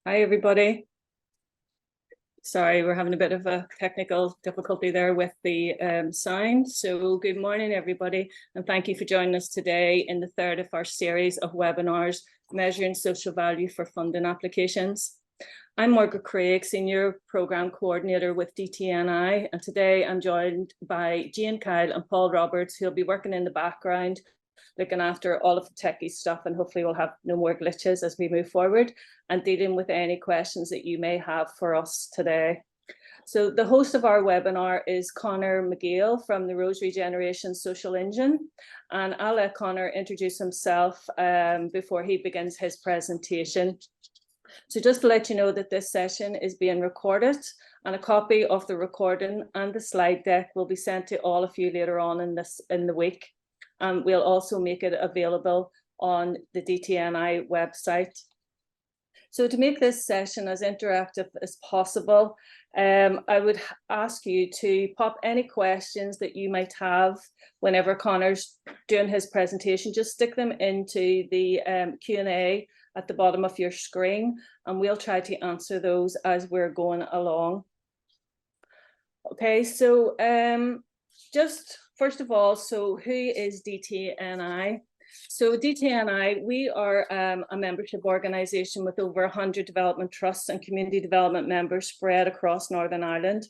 Hi, everybody. Sorry, we're having a bit of a technical difficulty there with the sound. So good morning, everybody, and thank you for joining us today in the third of our series of webinars, Measuring Social Value for Funding Applications. I'm Margaret Craig, Senior Programme Coordinator with DTNI, and today I'm joined by Jane Kyle and Paul Roberts, who'll be working in the background, looking after all of the techie stuff, and hopefully we'll have no more glitches as we move forward and dealing with any questions that you may have for us today. So the host of our webinar is Conor McGill from the Rose Regeneration Social Engine, and I'll let Conor introduce himself before he begins his presentation. So just to let you know that this session is being recorded, and a copy of the recording and the slide deck will be sent to all of you later on in the week. We'll also make it available on the DTNI website. So to make this session as interactive as possible, I would ask you to pop any questions that you might have whenever Conor's doing his presentation. Just stick them into the Q&A at the bottom of your screen, and we'll try to answer those as we're going along. Okay, so just first of all, so who is DTNI? So DTNI, we are a membership organisation with over 100 development trusts and community development members spread across Northern Ireland.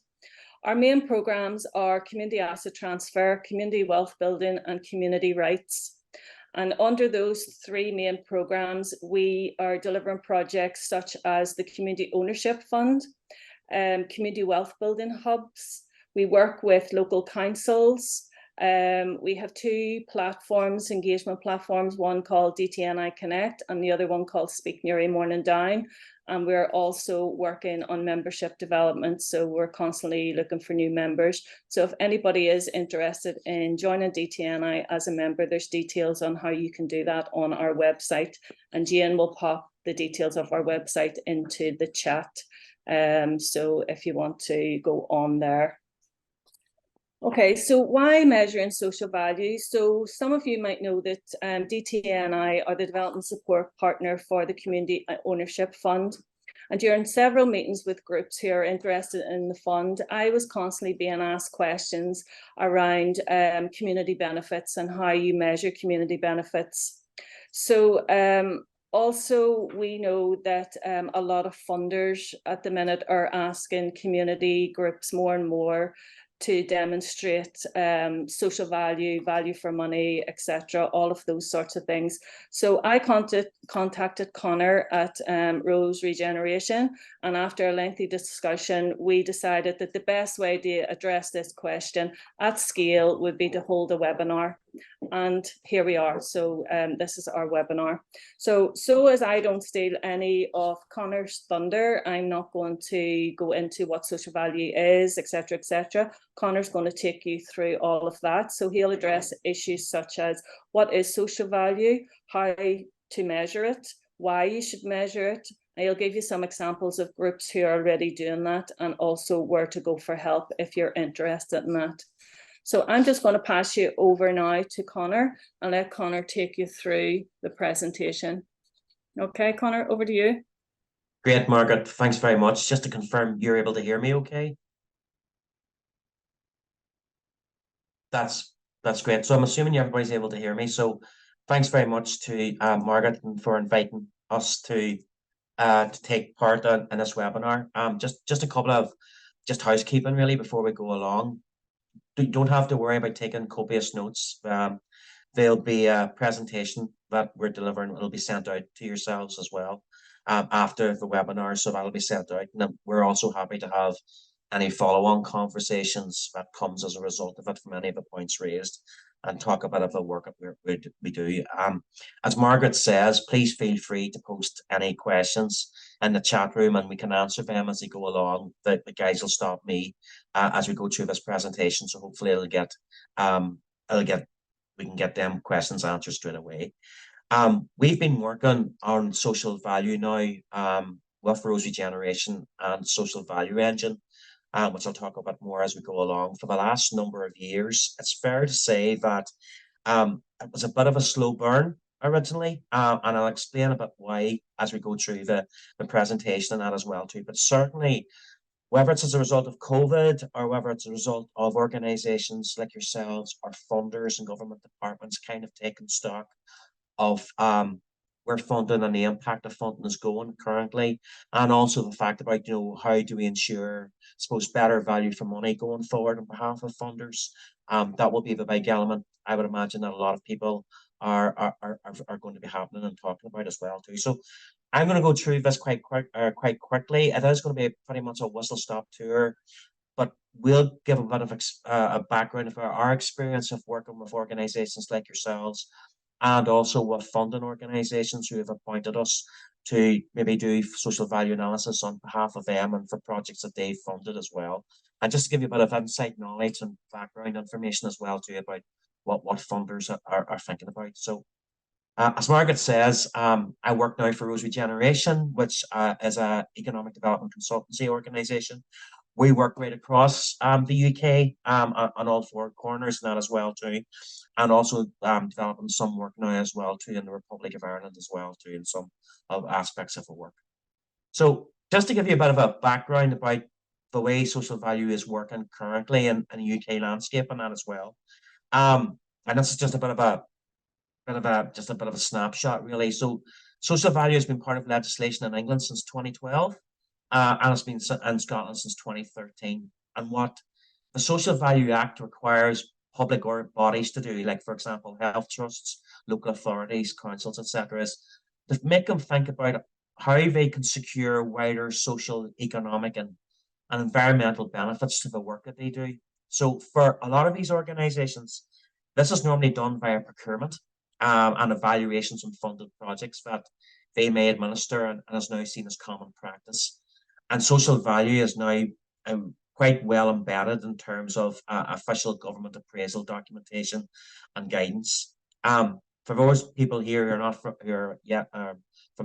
Our main programmes are community asset transfer, community wealth building and community rights. And under those three main programmes, we are delivering projects such as the Community Ownership Fund, community wealth building hubs. We work with local councils. We have two platforms, engagement platforms, one called DTNI Connect and the other one called Speak Newry Morning Down. And we're also working on membership development. So we're constantly looking for new members. So if anybody is interested in joining DTNI as a member, there's details on how you can do that on our website. And Jane will pop the details of our website into the chat. So if you want to go on there. Okay, so why measuring social value? So some of you might know that DTNI are the development support partner for the Community Ownership Fund. And during several meetings with groups who are interested in the fund, I was constantly being asked questions around community benefits and how you measure community benefits. So also, we know that a lot of funders at the minute are asking community groups more and more to demonstrate social value, value for money, etc., all of those sorts of things. So I contacted Conor at Rose Regeneration, and after a lengthy discussion, we decided that the best way to address this question at scale would be to hold a webinar. And here we are. So this is our webinar. So as I don't steal any of Conor's thunder, I'm not going to go into what social value is, etc., etc. Conor's going to take you through all of that. So he'll address issues such as what is social value, how to measure it, why you should measure it. And he'll give you some examples of groups who are already doing that, and also where to go for help if you're interested in that. So I'm just going to pass you over now to Conor and let Conor take you through the presentation. Okay, Conor, over to you. Great, Margaret. Thanks very much. Just to confirm, you're able to hear me okay? That's great. So I'm assuming everybody's able to hear me. So thanks very much to Margaret for inviting us to take part in this webinar. Just a couple of housekeeping really before we go along. Don't have to worry about taking copious notes. There'll be a presentation that we're delivering. It'll be sent out to yourselves as well after the webinar, so that'll be sent out. And we're also happy to have any follow-on conversations that comes as a result of it from any of the points raised, and talk a bit of the work that we do. As Margaret says, please feel free to post any questions in the chat room, and we can answer them as they go along. The guys will stop me as we go through this presentation, so hopefully we can get them questions answered straight away. We've been working on social value now with Rose Regeneration and Social Value Engine, which I'll talk about more as we go along. For the last number of years, it's fair to say that it was a bit of a slow burn originally, and I'll explain a bit why as we go through the presentation and that as well too. But certainly, whether it's as a result of COVID or whether it's a result of organisations like yourselves or funders and government departments kind of taking stock of where funding and the impact of funding is going currently, and also the fact about, you know, how do we ensure, I suppose, better value for money going forward on behalf of funders. That will be the big element I would imagine that a lot of people are going to be happening and talking about as well too. So I'm going to go through this quite quickly. It is going to be pretty much a whistle stop tour, but we'll give a bit of a background of our experience of working with organisations like yourselves, and also with funding organisations who have appointed us to maybe do social value analysis on behalf of them and for projects that they've funded as well. And just to give you a bit of insight, knowledge and background information as well too about what funders are thinking about. So as Margaret says, I work now for Rose Regeneration, which is an economic development consultancy organisation. We work right across the UK on all four corners and that as well too, and also developing some work now as well too in the Republic of Ireland as well too in some of aspects of the work. So just to give you a bit of a background about the way social value is working currently in the UK landscape and that as well. And this is just a bit of a snapshot really. So social value has been part of legislation in England since 2012. And it's been in Scotland since 2013. And what the Social Value Act requires public or bodies to do, like for example, health trusts, local authorities, councils, etc., is to make them think about how they can secure wider social, economic, and environmental benefits to the work that they do. So for a lot of these organisations, this is normally done via procurement and evaluations on funded projects that they may administer and is now seen as common practice. And social value is now quite well embedded in terms of official government appraisal documentation and guidance. For those people here who are not from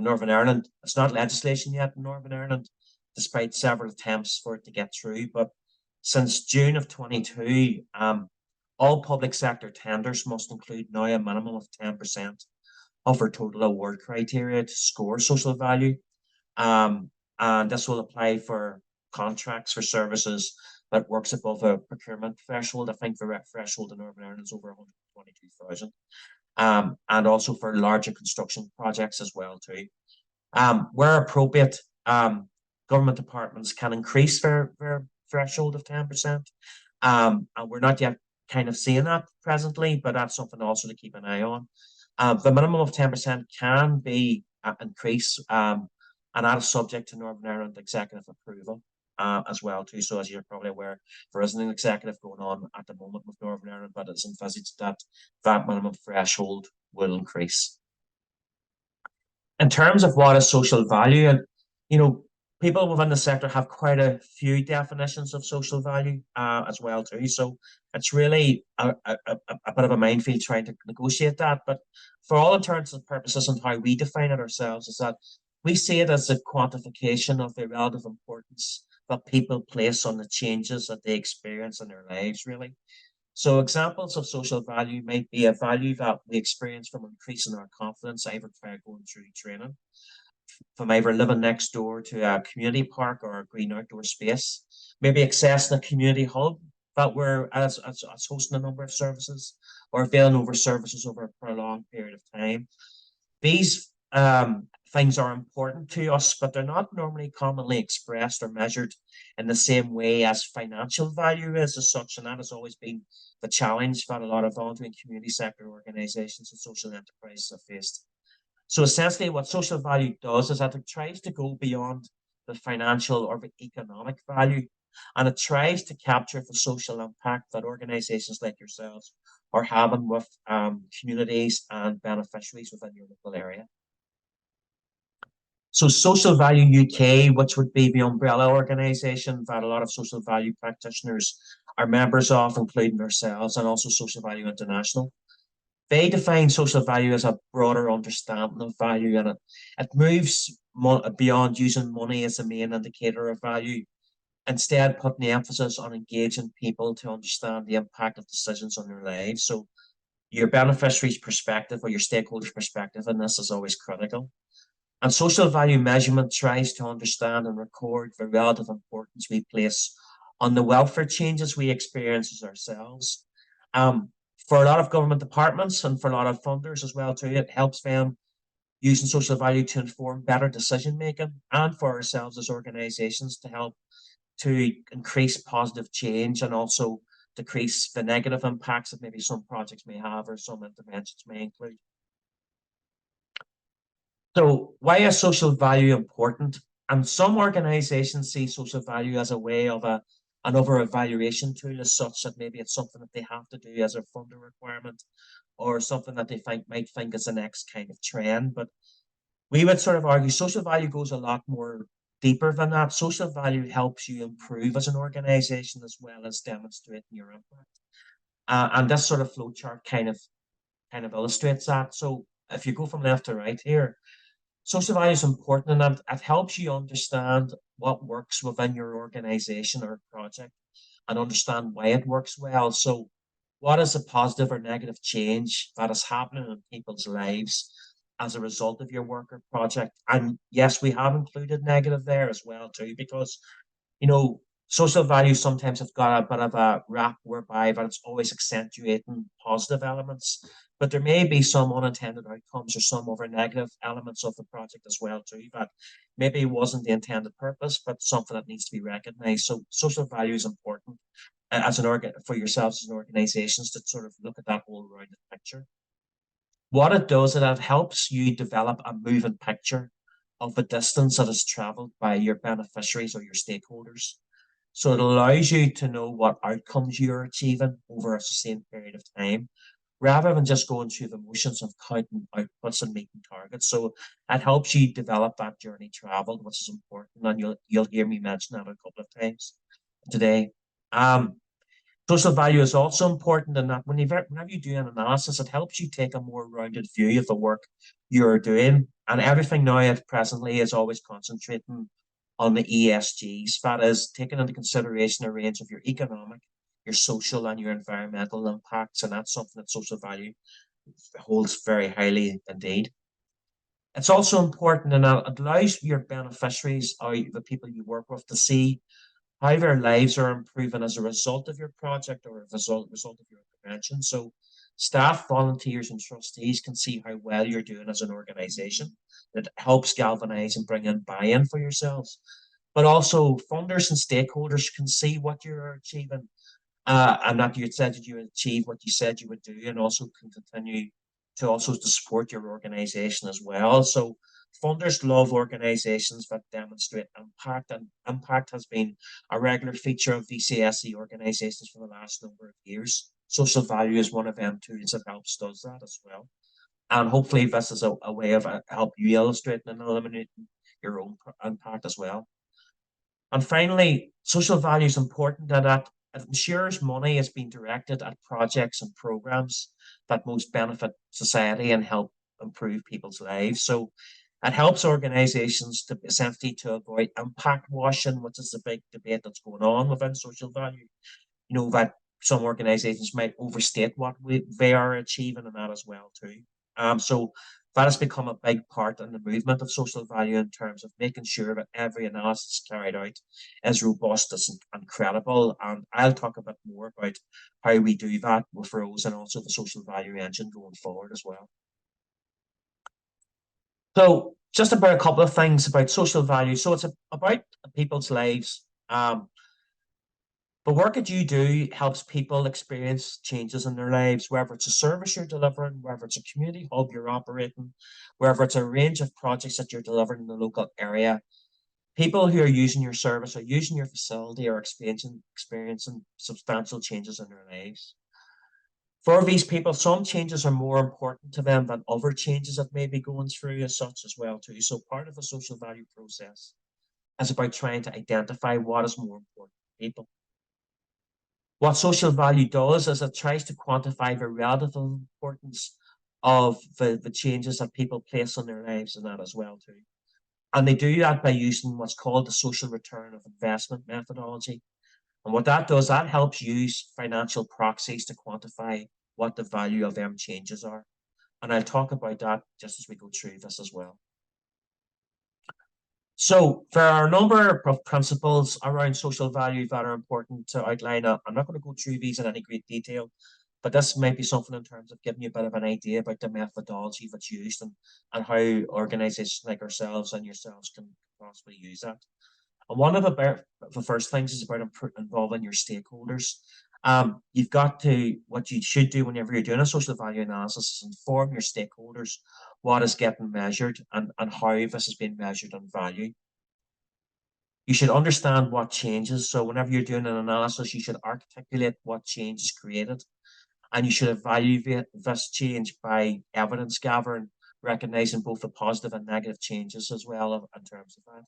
Northern Ireland, it's not legislation yet in Northern Ireland, despite several attempts for it to get through. But since June of 22, all public sector tenders must include now a minimum of 10% of their total award criteria to score social value. And this will apply for contracts for services that works above a procurement threshold. I think the threshold in Northern Ireland is over 122,000. And also for larger construction projects as well too. Where appropriate, government departments can increase their threshold of 10%. And we're not yet kind of seeing that presently, but that's something also to keep an eye on. The minimum of 10% can be increased, and that is subject to Northern Ireland executive approval as well too. So as you're probably aware, there isn't an executive going on at the moment with Northern Ireland, but it's envisaged that that minimum threshold will increase. In terms of what is social value, and you know, people within the sector have quite a few definitions of social value as well too. So it's really a bit of a minefield trying to negotiate that. But for all intents and purposes and how we define it ourselves is that we see it as a quantification of the relative importance that people place on the changes that they experience in their lives, really. So examples of social value might be a value that we experience from increasing our confidence, either by going through training, from either living next door to a community park or a green outdoor space, maybe accessing a community hub that we're as hosting a number of services, or availing over services over a prolonged period of time. These things are important to us, but they're not normally commonly expressed or measured in the same way as financial value is as such, and that has always been the challenge that a lot of volunteering community sector organisations and social enterprises have faced. So essentially what social value does is that it tries to go beyond the financial or the economic value, and it tries to capture the social impact that organisations like yourselves are having with communities and beneficiaries within your local area. So Social Value UK, which would be the umbrella organisation that a lot of social value practitioners are members of, including ourselves, and also Social Value International. They define social value as a broader understanding of value, and it moves beyond using money as the main indicator of value, instead putting the emphasis on engaging people to understand the impact of decisions on their lives. So your beneficiary's perspective or your stakeholders' perspective, and this is always critical. And social value measurement tries to understand and record the relative importance we place on the welfare changes we experience as ourselves. For a lot of government departments and for a lot of funders as well too, it helps them using social value to inform better decision making, and for ourselves as organizations to help to increase positive change and also decrease the negative impacts that maybe some projects may have or some interventions may include. So why is social value important? And some organizations see social value as a way of another evaluation tool, as such that maybe it's something that they have to do as a funder requirement or something that they might think is the next kind of trend. But we would sort of argue social value goes a lot more deeper than that. Social value helps you improve as an organization as well as demonstrating your impact. And this sort of flowchart kind of illustrates that. So if you go from left to right here, social value is important, and it helps you understand what works within your organization or project and understand why it works well. So what is a positive or negative change that is happening in people's lives as a result of your work or project? And yes, we have included negative there as well too, because social values sometimes have got a bit of a rap whereby that it's always accentuating positive elements, but there may be some unintended outcomes or some other negative elements of the project as well too that maybe wasn't the intended purpose, but something that needs to be recognized. So social value is important as an for yourselves as an organizations to sort of look at that whole rounded picture. What it does is that it helps you develop a moving picture of the distance that is traveled by your beneficiaries or your stakeholders. So it allows you to know what outcomes you're achieving over a sustained period of time, rather than just going through the motions of counting outputs and meeting targets. So it helps you develop that journey traveled, which is important, and you'll hear me mention that a couple of times today. Social value is also important in that whenever you do an analysis, it helps you take a more rounded view of the work you're doing. And everything now at presently is always concentrating on the ESGs. That is taking into consideration a range of your economic, your social, and your environmental impacts. And that's something that social value holds very highly indeed. It's also important, and it allows your beneficiaries or the people you work with to see how their lives are improving as a result of your project or as a result of your intervention. So staff, volunteers, and trustees can see how well you're doing as an organization. It helps galvanize and bring in buy-in for yourselves. But also funders and stakeholders can see what you're achieving and that you said that you would achieve what you said you would do, and also can continue to support your organization as well. So funders love organizations that demonstrate impact, and impact has been a regular feature of VCSE organizations for the last number of years. Social value is one of them tools that helps does that as well. And hopefully this is a way of help you illustrate and eliminating your own impact as well. And finally, social value is important that it ensures money is being directed at projects and programs that most benefit society and help improve people's lives. So it helps organizations to essentially to avoid impact washing, which is the big debate that's going on within social value. That some organizations might overstate what they are achieving and that as well too. So that has become a big part in the movement of social value in terms of making sure that every analysis carried out is robust and credible. And I'll talk a bit more about how we do that with Rose and also the social value engine going forward as well. So just about a couple of things about social value. So it's about people's lives. The work that you do helps people experience changes in their lives, whether it's a service you're delivering, whether it's a community hub you're operating, whether it's a range of projects that you're delivering in the local area. People who are using your service or using your facility are experiencing substantial changes in their lives. For these people, some changes are more important to them than other changes that may be going through as such as well too. So part of the social value process is about trying to identify what is more important to people. What social value does is it tries to quantify the relative importance of the changes that people place on their lives and that as well too. And they do that by using what's called the social return of investment methodology. And what that does, that helps use financial proxies to quantify what the value of them changes are. And I'll talk about that just as we go through this as well. So there are a number of principles around social value that are important to outline. I'm not going to go through these in any great detail, but this might be something in terms of giving you a bit of an idea about the methodology that's used and how organizations like ourselves and yourselves can possibly use that. And one of the first things is about involving your stakeholders. You've got to, what you should do whenever you're doing a social value analysis is inform your stakeholders what is getting measured and how this is being measured on value. You should understand what changes. So whenever you're doing an analysis, you should articulate what change is created. And you should evaluate this change by evidence gathering, recognizing both the positive and negative changes as well in terms of that.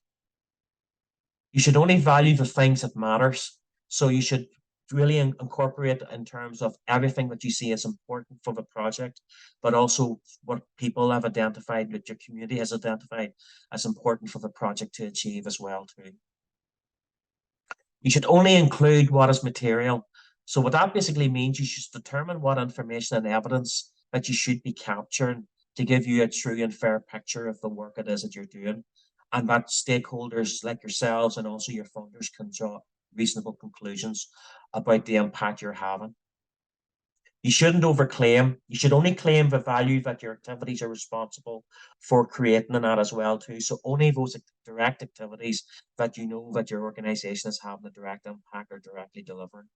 You should only value the things that matters. So you should really incorporate in terms of everything that you see as important for the project, but also what people have identified, that your community has identified as important for the project to achieve as well too. You should only include what is material. So what that basically means, you should determine what information and evidence that you should be capturing to give you a true and fair picture of the work it is that you're doing, and that stakeholders like yourselves and also your funders can draw reasonable conclusions about the impact you're having. You shouldn't overclaim. You should only claim the value that your activities are responsible for creating and that as well too. So only those direct activities that you know that your organization is having a direct impact or directly delivering.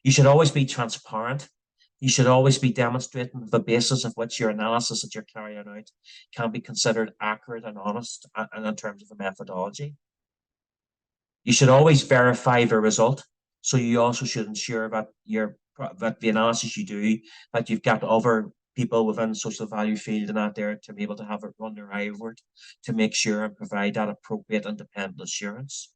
You should always be transparent. You should always be demonstrating the basis of which your analysis that you're carrying out can be considered accurate and honest and in terms of the methodology. You should always verify the result. So you also should ensure that the analysis you do, that you've got other people within the social value field and out there to be able to have it run their eye over it to make sure and provide that appropriate independent assurance.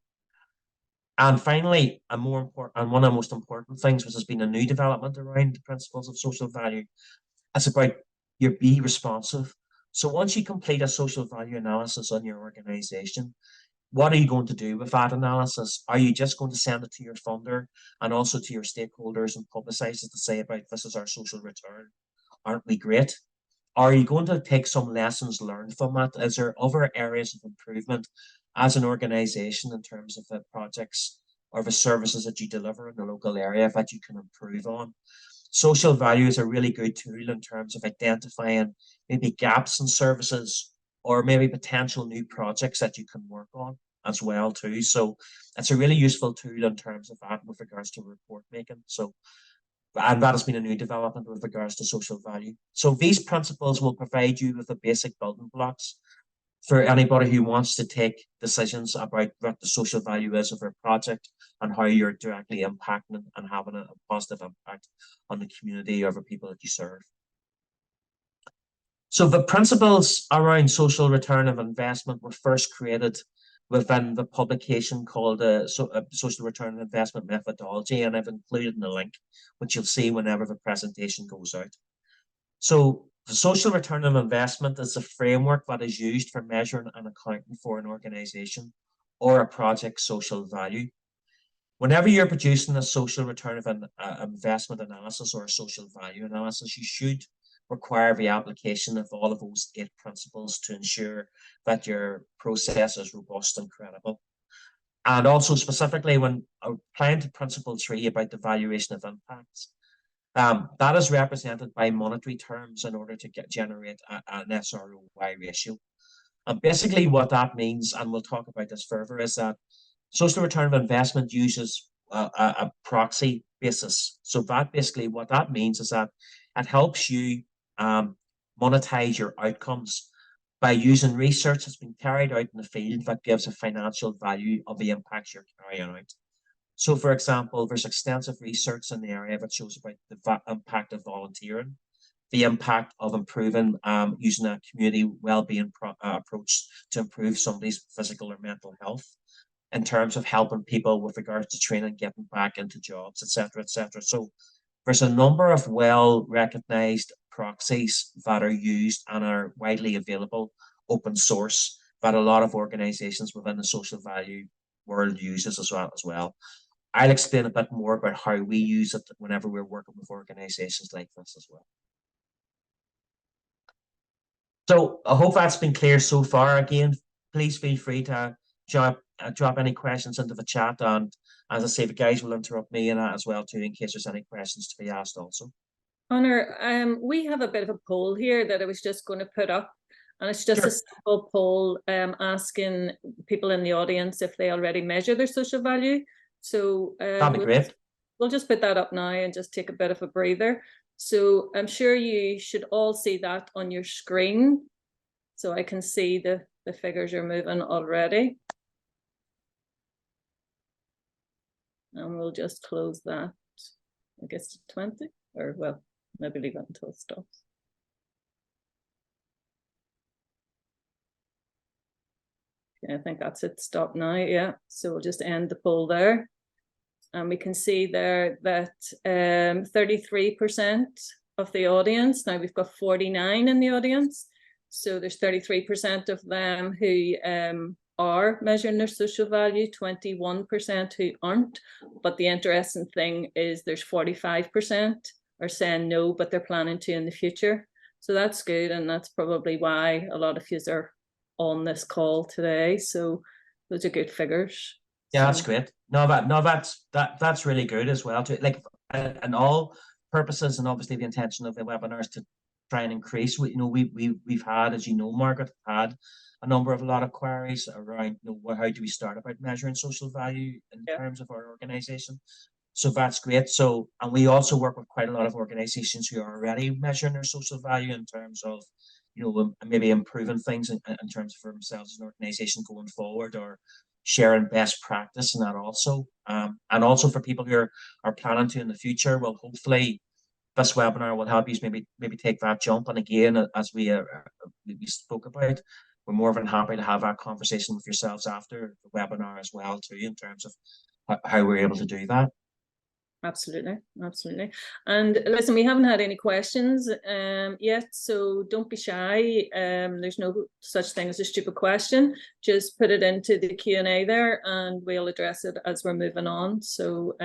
And finally, one of the most important things, which has been a new development around the principles of social value, it's about your be responsive. So once you complete a social value analysis on your organization, what are you going to do with that analysis? Are you just going to send it to your funder and also to your stakeholders and publicize it to say about this is our social return? Aren't we great? Are you going to take some lessons learned from that? Is there other areas of improvement as an organization in terms of the projects or the services that you deliver in the local area that you can improve on? Social value is a really good tool in terms of identifying maybe gaps in services or maybe potential new projects that you can work on as well too. So it's a really useful tool in terms of that with regards to report making. So, and that has been a new development with regards to social value. So these principles will provide you with the basic building blocks for anybody who wants to take decisions about what the social value is of their project and how you're directly impacting and having a positive impact on the community or the people that you serve. So the principles around social return of investment were first created within the publication called Social Return on Investment Methodology, and I've included in the link, which you'll see whenever the presentation goes out. So the social return on investment is a framework that is used for measuring and accounting for an organization or a project's social value. Whenever you're producing a social return of an investment analysis or a social value analysis, you should require the application of all of those 8 principles to ensure that your process is robust and credible. And also specifically when applying to principle 3 about the valuation of impacts, that is represented by monetary terms in order to generate an SROI ratio. And basically what that means, and we'll talk about this further, is that social return of investment uses a proxy basis. So that basically what that means is that it helps you monetize your outcomes by using research that's been carried out in the field that gives a financial value of the impacts you're carrying out. So, for example, there's extensive research in the area that shows about the impact of volunteering, the impact of improving using a community well-being approach to improve somebody's physical or mental health, in terms of helping people with regards to training, getting back into jobs, etc., etc. So there's a number of well-recognized proxies that are used and are widely available, open source, that a lot of organizations within the social value world uses as well. I'll explain a bit more about how we use it whenever we're working with organizations like this as well. So I hope that's been clear so far. Again, please feel free to drop any questions into the chat, and as I say, the guys will interrupt me in that as well too, in case there's any questions to be asked also. Honor, we have a bit of a poll here that I was just going to put up, and it's just a simple poll asking people in the audience if they already measure their social value. So that'd be great. We'll just put that up now and just take a bit of a breather. So I'm sure you should all see that on your screen. So I can see the figures are moving already. And we'll just close that, I guess, to 20, or well, maybe leave it until it stops. Okay, I think that's it, stop now, yeah. So we'll just end the poll there. And we can see there that 33% of the audience, now we've got 49 in the audience, so there's 33% of them who are measuring their social value, 21% who aren't. But the interesting thing is there's 45% are saying no, but they're planning to in the future. So that's good, and that's probably why a lot of you are on this call today. So those are good figures. Yeah, that's great. That's really good as well. To like, and all purposes, and obviously the intention of the webinar is to try and increase. We've had, as you know, Margaret, had a lot of queries around, how do we start about measuring social value in terms of our organization. So that's great. So, and we also work with quite a lot of organizations who are already measuring their social value in terms of, maybe improving things in terms of for themselves as an organization going forward, or sharing best practice and that also. And also for people who are planning to in the future, well, hopefully this webinar will help you maybe take that jump. And again, as we spoke about, we're more than happy to have that conversation with yourselves after the webinar as well too, in terms of how we're able to do that. Absolutely. And listen, we haven't had any questions yet, so don't be shy. There's no such thing as a stupid question. Just put it into the Q&A there and we'll address it as we're moving on. So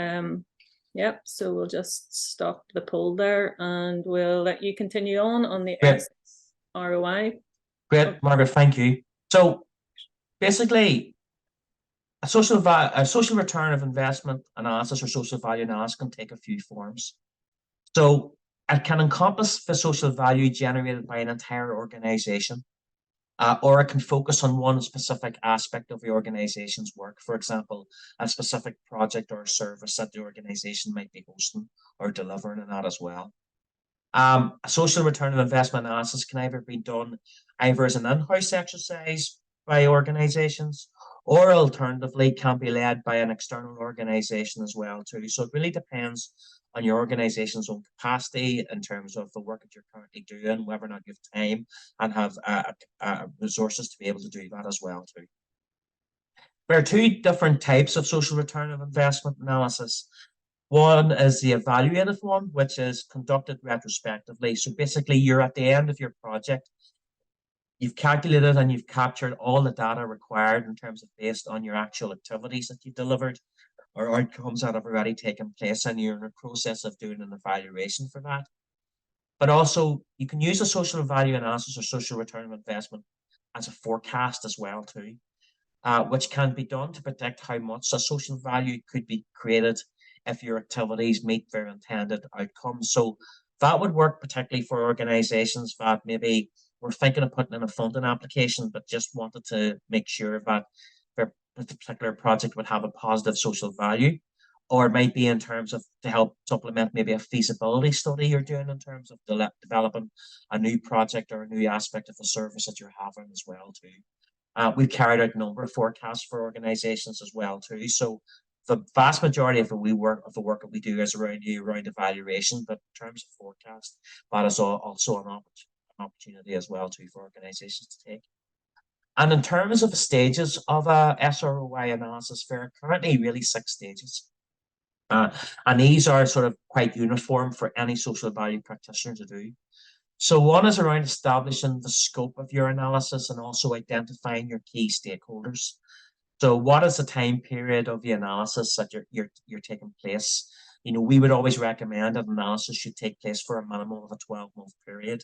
so we'll just stop the poll there and we'll let you continue on the ROI. Great, Margaret, thank you. So basically, a social return of investment analysis or social value analysis can take a few forms. So it can encompass the social value generated by an entire organization, or it can focus on one specific aspect of the organization's work. For example, a specific project or service that the organization might be hosting or delivering in that as well. A social return of investment analysis can either be done either as an in-house exercise by organizations, or alternatively can be led by an external organization as well too. So it really depends on your organization's own capacity in terms of the work that you're currently doing, whether or not you have time and have resources to be able to do that as well too. There are two different types of social return of investment analysis. One is the evaluative one, which is conducted retrospectively. So basically, you're at the end of your project. You've calculated and you've captured all the data required in terms of based on your actual activities that you delivered or outcomes that have already taken place, and you're in the process of doing an evaluation for that. But also, you can use a social value analysis or social return of investment as a forecast as well too, which can be done to predict how much a social value could be created if your activities meet their intended outcomes. So that would work particularly for organizations that maybe were thinking of putting in a funding application, but just wanted to make sure that their particular project would have a positive social value, or it might be in terms of to help supplement maybe a feasibility study you're doing in terms of developing a new project or a new aspect of the service that you're having as well too. We've carried out a number of forecasts for organizations as well too. So the vast majority of the work that we do is around evaluation, but in terms of forecast, that is also an opportunity as well too for organizations to take. And in terms of the stages of a SROI analysis, there are currently really 6 stages. And these are sort of quite uniform for any social value practitioner to do. So one is around establishing the scope of your analysis and also identifying your key stakeholders. So what is the time period of the analysis that you're taking place? You know, we would always recommend that analysis should take place for a minimum of a 12-month period.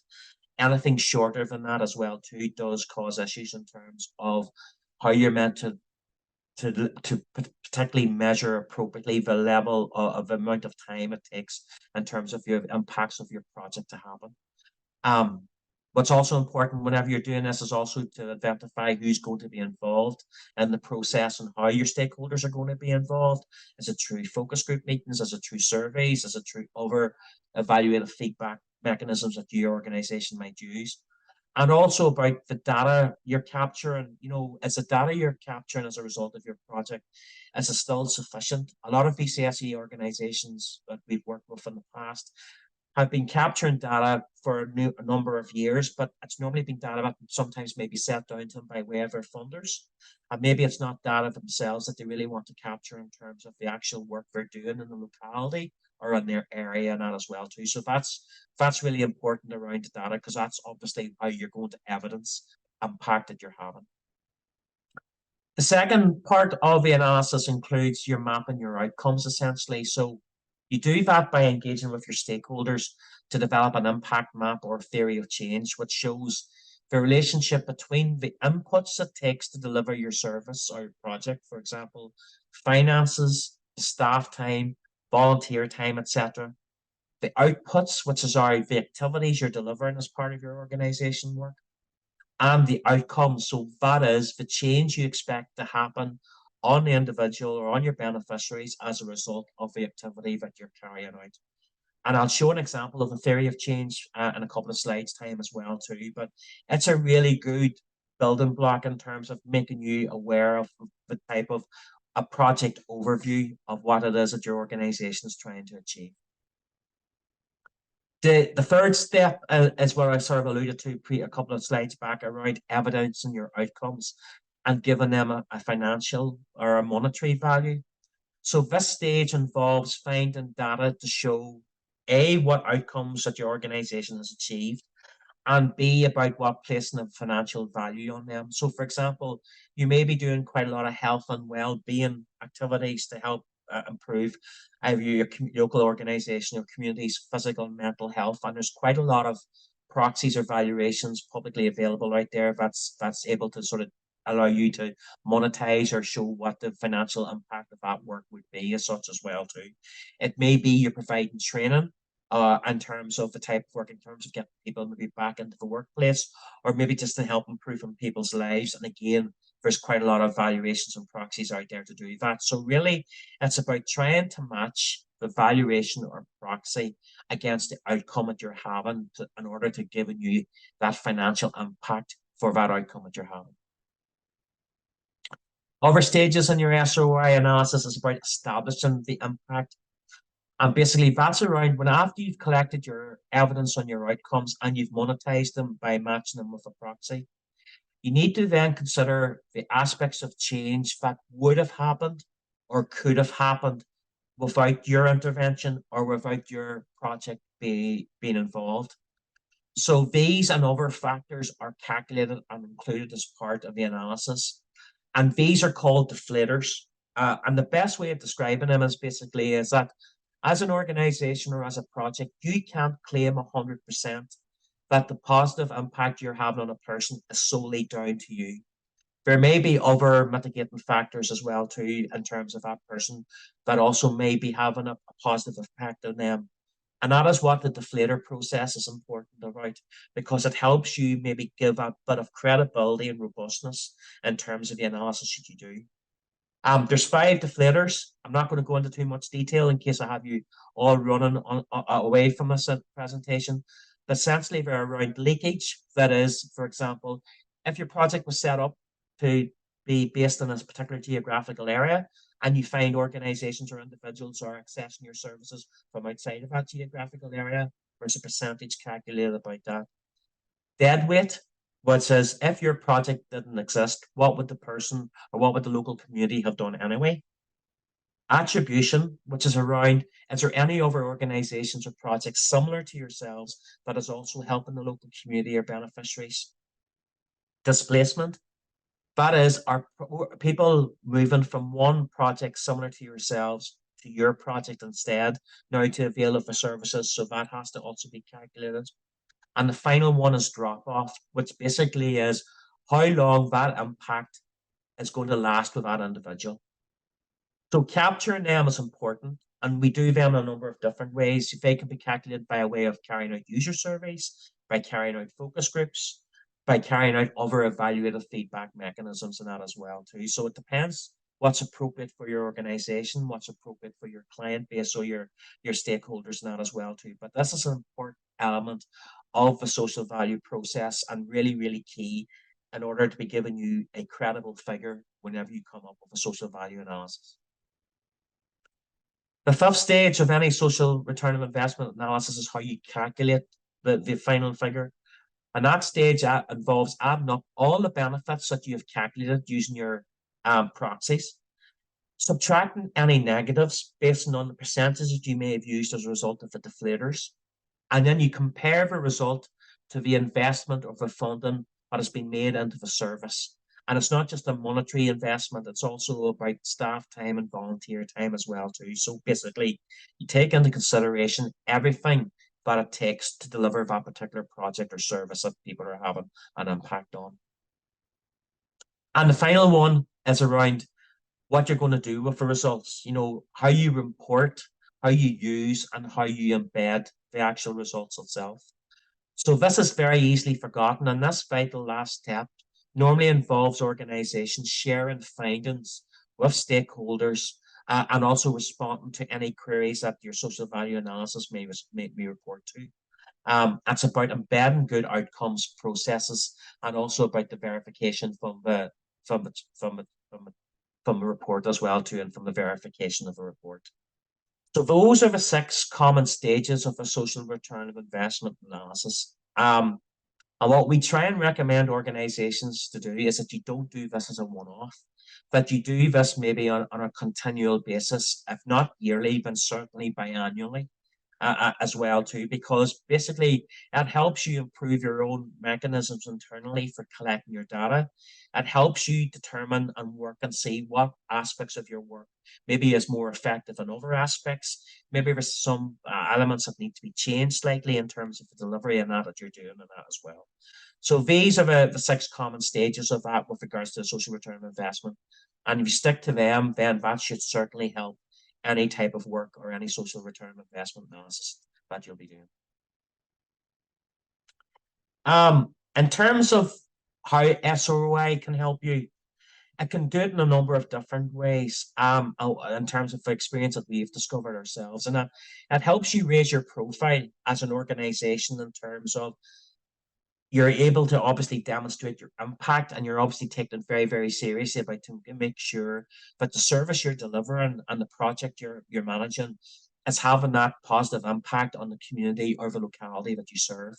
Anything shorter than that as well too does cause issues in terms of how you're meant to particularly measure appropriately the level of amount of time it takes in terms of your impacts of your project to happen. What's also important whenever you're doing this is also to identify who's going to be involved in the process and how your stakeholders are going to be involved. Is it through focus group meetings? Is it through surveys? Is it through other evaluative feedback mechanisms that your organization might use? And also about the data you're capturing, you know, is the data you're capturing as a result of your project, is it still sufficient? A lot of VCSE organizations that we've worked with in the past have been capturing data for a number of years, but it's normally been data that sometimes maybe set down to them by way of their funders. And maybe it's not data themselves that they really want to capture in terms of the actual work they're doing in the locality or in their area and that as well too. So that's really important around the data, because that's obviously how you're going to evidence impact that you're having. The second part of the analysis includes your mapping your outcomes essentially. So you do that by engaging with your stakeholders to develop an impact map or theory of change, which shows the relationship between the inputs it takes to deliver your service or project, for example, finances, staff time, volunteer time, etc. The outputs, which is the activities you're delivering as part of your organization work, and the outcome. So that is the change you expect to happen on the individual or on your beneficiaries as a result of the activity that you're carrying out. And I'll show an example of the theory of change in a couple of slides time as well too, but it's a really good building block in terms of making you aware of the type of a project overview of what it is that your organization is trying to achieve. The third step is what I sort of alluded to a couple of slides back around evidencing your outcomes and giving them a financial or a monetary value. So this stage involves finding data to show A, what outcomes that your organization has achieved, and B, about what placing a financial value on them. So for example, you may be doing quite a lot of health and well-being activities to help improve either your local organization or community's physical and mental health. And there's quite a lot of proxies or valuations publicly available out there that's able to sort of allow you to monetize or show what the financial impact of that work would be as such as well too. It may be you're providing training in terms of the type of work, in terms of getting people maybe back into the workplace, or maybe just to help improve on people's lives. And again, there's quite a lot of valuations and proxies out there to do that. So really, it's about trying to match the valuation or proxy against the outcome that you're having in order to give you that financial impact for that outcome that you're having. Other stages in your SROI analysis is about establishing the impact. And basically that's around when after you've collected your evidence on your outcomes and you've monetized them by matching them with a proxy, you need to then consider the aspects of change that would have happened or could have happened without your intervention or without your project being involved. So these and other factors are calculated and included as part of the analysis. And these are called deflators. And the best way of describing them is basically is that as an organization or as a project, you can't claim 100% that the positive impact you're having on a person is solely down to you. There may be other mitigating factors as well too in terms of that person that also may be having a positive effect on them. And that is what the deflator process is important about, because it helps you maybe give a bit of credibility and robustness in terms of the analysis that you do. There's 5 deflators. I'm not going to go into too much detail in case I have you all running away from this presentation. But essentially, they're around leakage. That is, for example, if your project was set up to be based in a particular geographical area and you find organizations or individuals are accessing your services from outside of that geographical area, there's a percentage calculated about that. Dead weight, which says if your project didn't exist, what would the person or what would the local community have done anyway? Attribution, which is around, is there any other organizations or projects similar to yourselves that is also helping the local community or beneficiaries? Displacement, That is, are people moving from one project similar to yourselves to your project instead now to avail of the services? So that has to also be calculated. And the final one is drop off, which basically is how long that impact is going to last with that individual. So capturing them is important, and we do them in a number of different ways. They can be calculated by a way of carrying out user surveys, by carrying out focus groups, by carrying out other evaluative feedback mechanisms and that as well too. So it depends what's appropriate for your organization, what's appropriate for your client base or your stakeholders and that as well too. But this is an important element of the social value process and really, really key in order to be giving you a credible figure whenever you come up with a social value analysis. The fifth stage of any social return of investment analysis is how you calculate the final figure. And that stage involves adding up all the benefits that you have calculated using your proxies, subtracting any negatives based on the percentages that you may have used as a result of the deflators. And then you compare the result to the investment or the funding that has been made into the service. And it's not just a monetary investment, it's also about staff time and volunteer time as well too. So basically, you take into consideration everything that it takes to deliver that particular project or service that people are having an impact on. And the final one is around what you're going to do with the results, you know, how you report, how you use, and how you embed the actual results itself. So this is very easily forgotten, and this vital last step normally involves organizations sharing findings with stakeholders and also responding to any queries that your social value analysis may report to. It's about embedding good outcomes processes and also about the verification from the report as well too, and from the verification of the report. So those are the 6 common stages of a social return of investment analysis. And what we try and recommend organizations to do is that you don't do this as a one-off, that you do this maybe on a continual basis, if not yearly, then certainly biannually as well too, because basically it helps you improve your own mechanisms internally for collecting your data. It helps you determine and work and see what aspects of your work maybe is more effective than other aspects. Maybe there's some elements that need to be changed slightly in terms of the delivery and that you're doing and that as well. So these are the 6 common stages of that with regards to social return of investment. And if you stick to them, then that should certainly help any type of work or any social return of investment analysis that you'll be doing. In terms of how SROI can help you, it can do it in a number of different ways in terms of the experience that we've discovered ourselves. And it helps you raise your profile as an organization in terms of you're able to obviously demonstrate your impact, and you're obviously taken very, very seriously about to make sure that the service you're delivering and the project you're managing is having that positive impact on the community or the locality that you serve.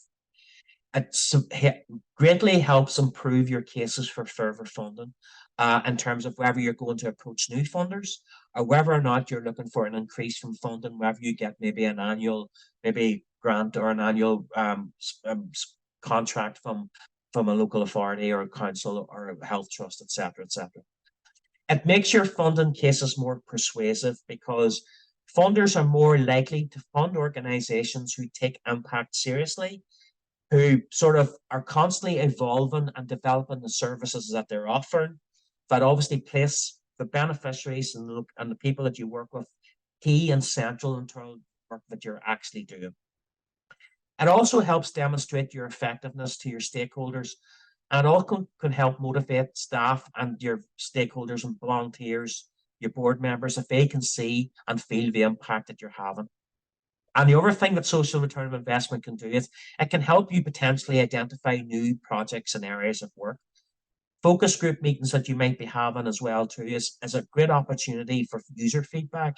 It greatly helps improve your cases for further funding in terms of whether you're going to approach new funders or whether or not you're looking for an increase from funding, whether you get maybe an annual grant or an annual contract from a local authority or a council or a health trust, etc., etc. It makes your funding cases more persuasive because funders are more likely to fund organizations who take impact seriously, who sort of are constantly evolving and developing the services that they're offering, that obviously place the beneficiaries and the people that you work with key and central in terms of work that you're actually doing. It also helps demonstrate your effectiveness to your stakeholders, and also can help motivate staff and your stakeholders and volunteers, your board members, if they can see and feel the impact that you're having. And the other thing that social return of investment can do is it can help you potentially identify new projects and areas of work. Focus group meetings that you might be having as well too is a great opportunity for user feedback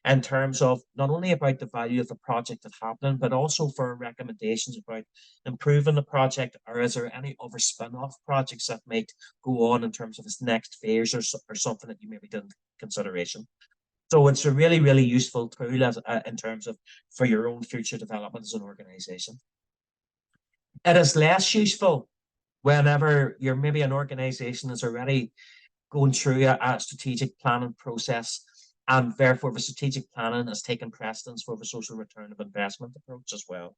in terms of not only about the value of the project that's happening, but also for recommendations about improving the project, or is there any other spin-off projects that might go on in terms of its next phase or something that you maybe didn't consideration. So it's a really, really useful tool in terms of for your own future development as an organization. It is less useful whenever you're maybe an organization is already going through a strategic planning process, and therefore the strategic planning has taken precedence for the social return of investment approach as well.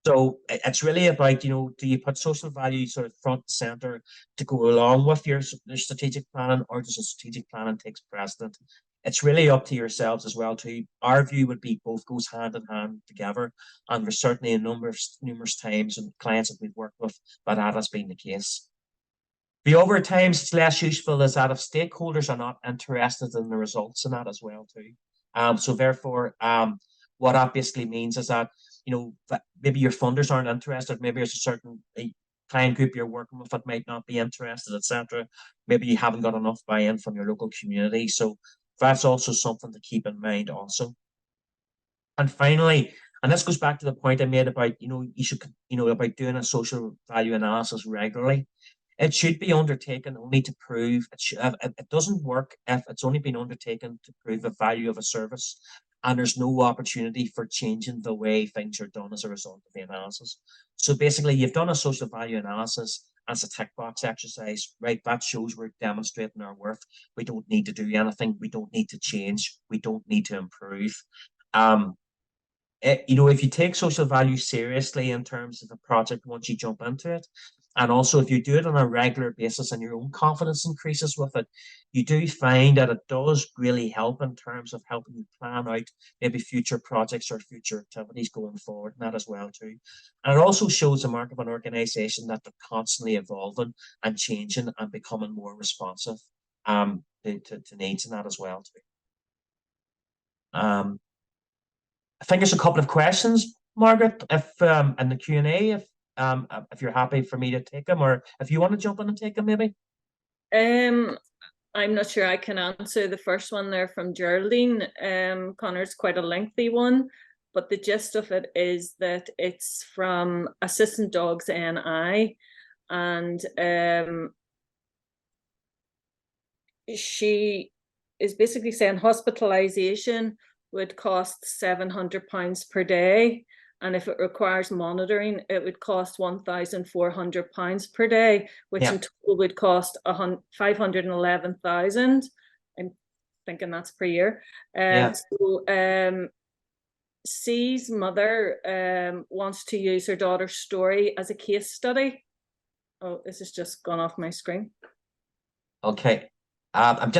So it's really about, do you put social value sort of front and center to go along with your strategic planning, or does the strategic planning takes precedent? It's really up to yourselves as well too. Our view would be both goes hand in hand together, and there's certainly a numerous times and clients that we've worked with that has been the case. The other times it's less useful is that if stakeholders are not interested in the results in that as well too. So therefore, what that basically means is that, that maybe your funders aren't interested, maybe there's a certain client group you're working with that might not be interested, etc. Maybe you haven't got enough buy-in from your local community. So that's also something to keep in mind also. And finally, and this goes back to the point I made about, you should, about doing a social value analysis regularly. It should be undertaken only to prove it doesn't work if it's only been undertaken to prove the value of a service, and there's no opportunity for changing the way things are done as a result of the analysis. So basically, you've done a social value analysis as a tick box exercise, right? That shows we're demonstrating our worth. We don't need to do anything. We don't need to change. We don't need to improve. If you take social value seriously in terms of the project once you jump into it, and also if you do it on a regular basis and your own confidence increases with it, you do find that it does really help in terms of helping you plan out maybe future projects or future activities going forward, and that as well too. And it also shows the mark of an organization that they're constantly evolving and changing and becoming more responsive to needs, and that as well too. I think there's a couple of questions, Margaret, if in the Q&A, if you're happy for me to take them, or if you want to jump in and take them, maybe. I'm not sure I can answer the first one there from Geraldine. Connor's quite a lengthy one, but the gist of it is that it's from Assistant Dogs NI, and she is basically saying hospitalization would cost £700 per day, and if it requires monitoring, it would cost £1,400 per day, which in total would cost 511,000. I'm thinking that's per year. So C's mother wants to use her daughter's story as a case study. Oh, this has just gone off my screen. Okay. I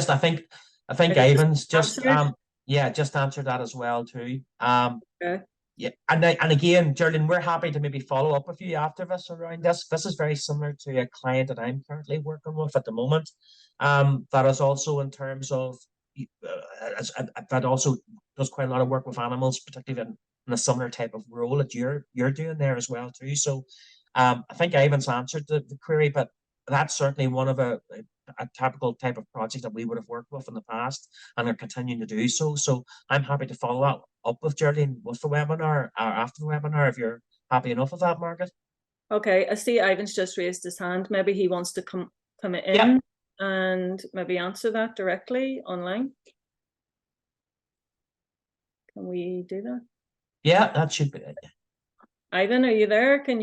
think Ivan's just answered that as well too. Okay. Yeah, and again, Geraldine, we're happy to maybe follow up with you after this around this. This is very similar to a client that I'm currently working with at the moment. That is also in terms of that also does quite a lot of work with animals, particularly in a similar type of role that you're doing there as well too. So, I think Ivan's answered the query, but that's certainly one of a typical type of project that we would have worked with in the past and are continuing to do so. So I'm happy to follow up with Geraldine with the webinar or after the webinar if you're happy enough with that, Margaret. Okay, I see Ivan's just raised his hand. Maybe he wants to come in and maybe answer that directly online. Can we do that? Yeah, that should be it. Ivan, are you there? Have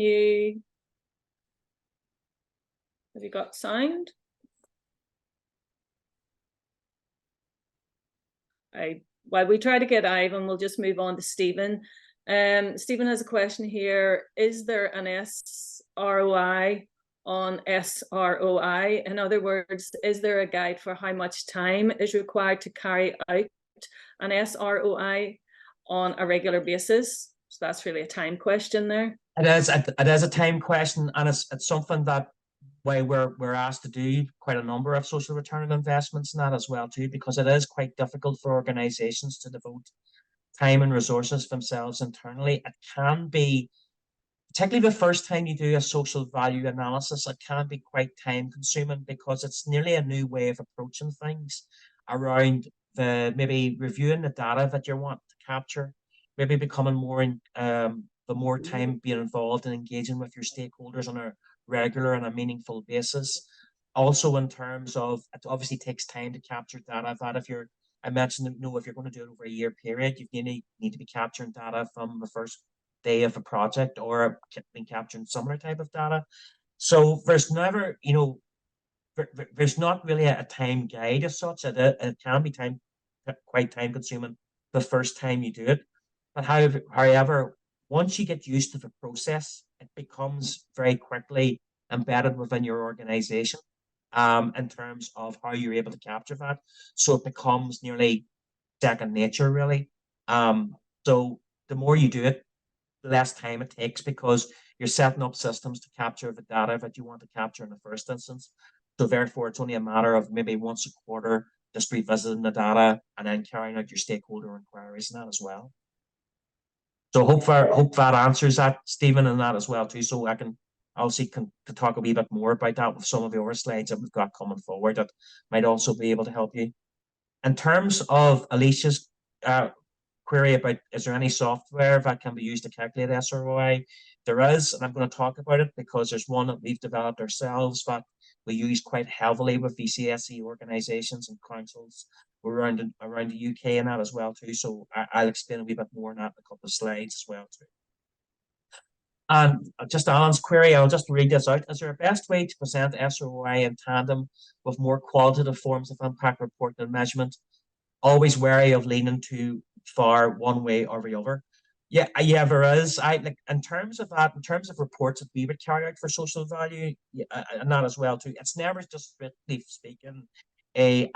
you got sound? While we try to get Ivan, we'll just move on to Stephen. Stephen has a question here. Is there an SROI on SROI? In other words, is there a guide for how much time is required to carry out an SROI on a regular basis? So that's really a time question there. It is a time question, and it's something that we're asked to do quite a number of social return of investments in that as well too, because it is quite difficult for organizations to devote time and resources themselves internally. It can be, particularly the first time you do a social value analysis, it can be quite time consuming because it's nearly a new way of approaching things around maybe reviewing the data that you want to capture, maybe becoming more the more time being involved in engaging with your stakeholders on a regular and a meaningful basis. Also, in terms of, it obviously takes time to capture data. I mentioned that, if you're going to do it over a year period, you need to be capturing data from the first day of a project or been capturing similar type of data. So there's never, there's not really a time guide as such. It can be quite time consuming the first time you do it. But however, once you get used to the process, it becomes very quickly embedded within your organization, in terms of how you're able to capture that. So it becomes nearly second nature, really. So the more you do it, the less time it takes, because you're setting up systems to capture the data that you want to capture in the first instance. So therefore, it's only a matter of maybe once a quarter just revisiting the data and then carrying out your stakeholder inquiries and that as well. So hope that answers that, Stephen, and that as well too. So I can obviously can talk a wee bit more about that with some of the other slides that we've got coming forward that might also be able to help you. In terms of Alicia's query about, is there any software that can be used to calculate SROI? There is, and I'm going to talk about it because there's one that we've developed ourselves that we use quite heavily with VCSE organizations and councils around the UK and that as well too. So I'll explain a wee bit more on that in a couple of slides as well too. And just Alan's query, I'll just read this out. Is there a best way to present SROI in tandem with more qualitative forms of impact reporting and measurement? Always wary of leaning too far one way or the other. Yeah, there is. I like in terms of that, in terms of reports that we would carry out for social value, and that as well too. It's never just strictly speaking a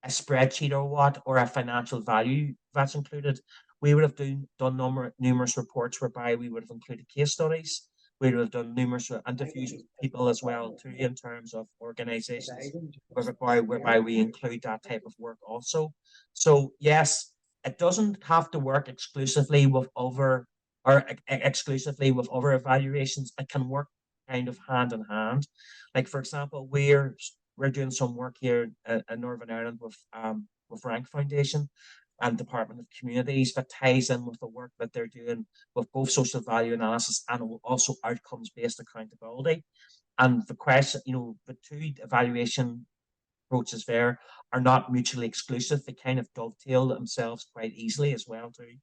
spreadsheet or what, or a financial value that's included. We would have done numerous reports whereby we would have included case studies. We would have done numerous interviews with people as well too, in terms of organizations whereby we include that type of work also. So yes, it doesn't have to work exclusively with exclusively with other evaluations. It can work kind of hand in hand. Like for example, we're doing some work here in Northern Ireland with Rank Foundation and Department of Communities that ties in with the work that they're doing with both social value analysis and also outcomes-based accountability. And the question, the two evaluation approaches there are not mutually exclusive. They kind of dovetail themselves quite easily as well too.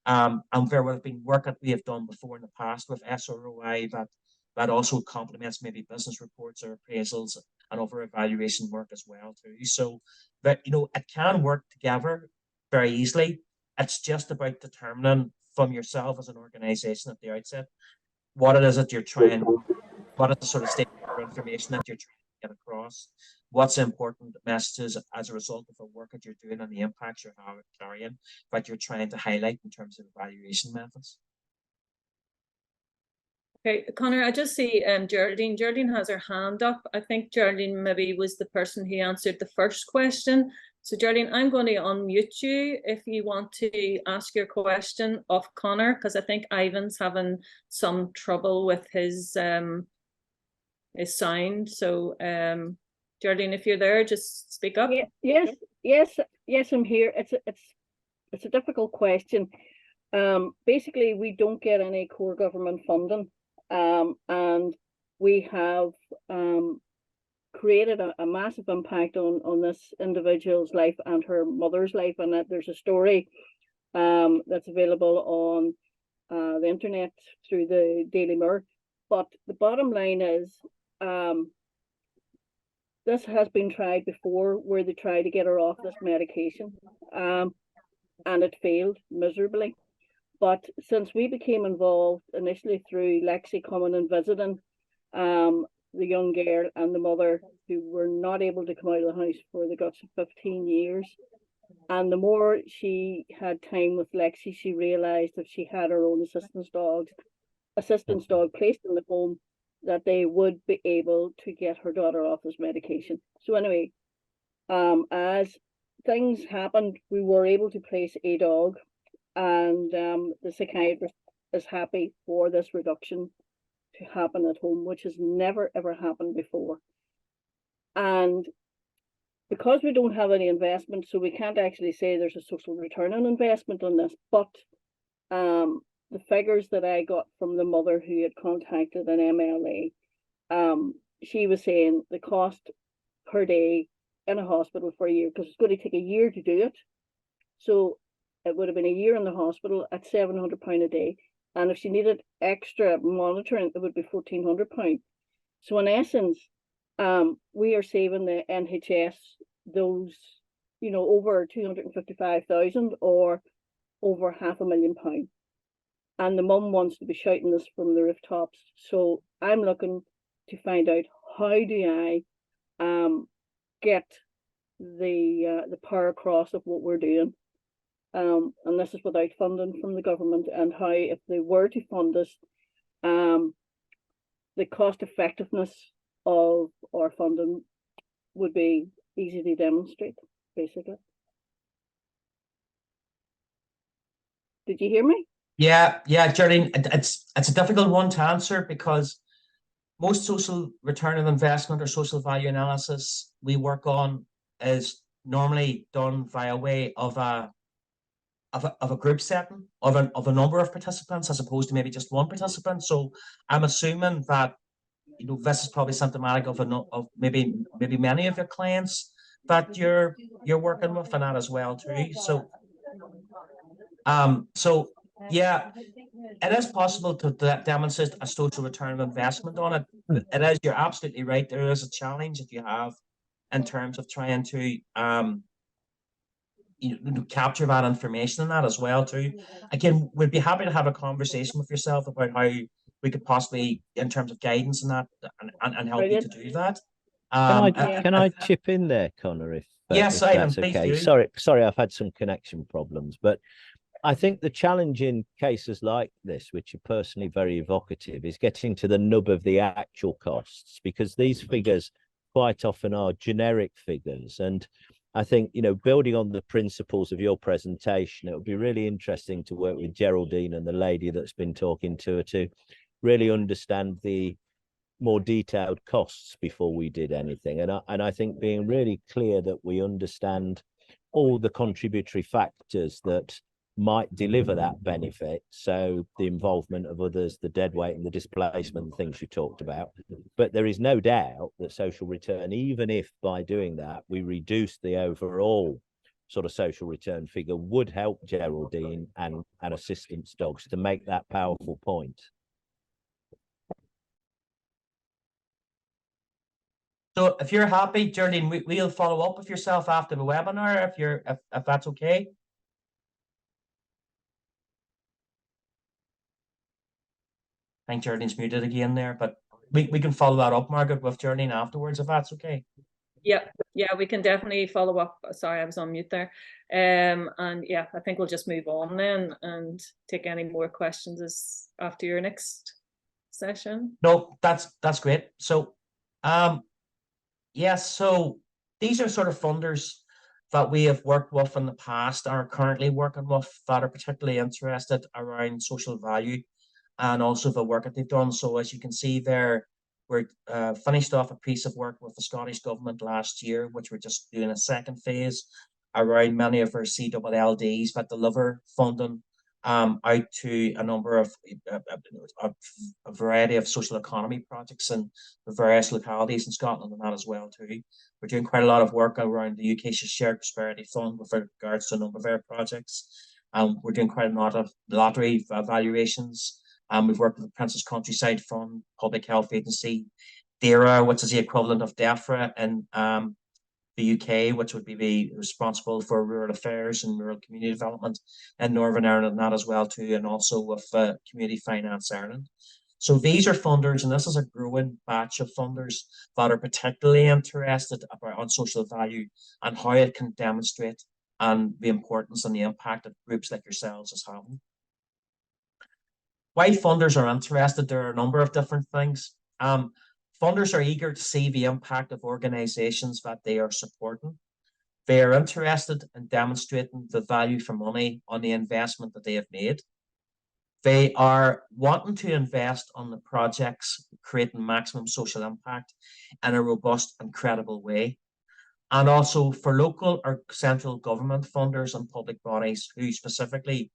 And there would have been work that we have done before in the past with SROI that also complements maybe business reports or appraisals and other evaluation work as well too. So that it can work together very easily. It's just about determining from yourself as an organization at the outset what it is that you're trying, what is the sort of stakeholder information that you're trying to get across, what's important messages as a result of the work that you're doing and the impacts you're carrying that you're trying to highlight in terms of evaluation methods. Okay, Connor, I just see Geraldine. Geraldine has her hand up. I think Geraldine maybe was the person who answered the first question. So Geraldine, I'm going to unmute you if you want to ask your question of Connor, because I think Ivan's having some trouble with his sound. So Geraldine, if you're there, just speak up. Yes, I'm here. It's a difficult question. Basically, we don't get any core government funding. And we have created a massive impact on this individual's life and her mother's life, and that there's a story that's available on the internet through the Daily Mirror. But the bottom line is this has been tried before, where they tried to get her off this medication, and it failed miserably. But since we became involved initially through Lexi coming and visiting the young girl and the mother, who were not able to come out of the house for the guts of 15 years, and the more she had time with Lexi, she realised if she had her own assistance dog placed in the home, that they would be able to get her daughter off this medication. So anyway, as things happened, we were able to place a dog, and the psychiatrist is happy for this reduction to happen at home, which has never ever happened before. And because we don't have any investment, so we can't actually say there's a social return on investment on this, but the figures that I got from the mother who had contacted an MLA, she was saying the cost per day in a hospital for a year, because it's going to take a year to do it. So it would have been a year in the hospital at £700 a day. And if she needed extra monitoring, it would be £1,400. So in essence, we are saving the NHS those, over 255,000 or over £500,000. And the mum wants to be shouting this from the rooftops. So I'm looking to find out, how do I get the power across of what we're doing. And this is without funding from the government, and how, if they were to fund us, the cost effectiveness of our funding would be easy to demonstrate, basically. Did you hear me? Yeah, Geraldine, it's a difficult one to answer, because most social return of investment or social value analysis we work on is normally done via way of a group setting of a number of participants, as opposed to maybe just one participant. So I'm assuming that this is probably symptomatic of maybe many of your clients that you're working with, and that as well too. So yeah, it is possible to demonstrate a social return of investment on it. It is, you're absolutely right. There is a challenge that you have in terms of trying to capture that information and that as well too. Again, we'd be happy to have a conversation with yourself about how we could possibly, in terms of guidance and that, and help you to do that. Can I chip in there, Connor, if yes, if Ivan, that's please okay? do. Sorry, I've had some connection problems, but I think the challenge in cases like this, which are personally very evocative, is getting to the nub of the actual costs, because these figures quite often are generic figures. And I think, building on the principles of your presentation, it would be really interesting to work with Geraldine and the lady that's been talking to her to really understand the more detailed costs before we did anything. And I think being really clear that we understand all the contributory factors that might deliver that benefit. So the involvement of others, the dead weight and the displacement, things you talked about. But there is no doubt that social return, even if by doing that we reduce the overall sort of social return figure, would help Geraldine and assistance dogs to make that powerful point. So if you're happy, Geraldine, we'll follow up with yourself after the webinar, if that's okay. I think Geraldine's muted again there, but we can follow that up, Margaret, with Geraldine afterwards, if that's okay. Yeah, we can definitely follow up. Sorry, I was on mute there. And yeah, I think we'll just move on then and take any more questions after your next session. No, that's great. So yes, so these are sort of funders that we have worked with in the past, are currently working with, that are particularly interested around social value and also the work that they've done. So as you can see there, we're finished off a piece of work with the Scottish Government last year, which we're just doing a second phase around many of our CLLDs that deliver funding out to a number of a variety of social economy projects in the various localities in Scotland and that as well too. We're doing quite a lot of work around the UK Shared Prosperity Fund with regards to a number of our projects. We're doing quite a lot of lottery valuations. We've worked with the Princess Countryside Fund, Public Health Agency, DERA, which is the equivalent of DEFRA in the UK, which would be responsible for rural affairs and rural community development in Northern Ireland, and that as well too, and also with Community Finance Ireland. So these are funders, and this is a growing batch of funders that are particularly interested on social value and how it can demonstrate and the importance and the impact of groups like yourselves is having. Why funders are interested, there are a number of different things. Funders are eager to see the impact of organisations that they are supporting. They are interested in demonstrating the value for money on the investment that they have made. They are wanting to invest on the projects creating maximum social impact in a robust and credible way. And also for local or central government funders and public bodies who specifically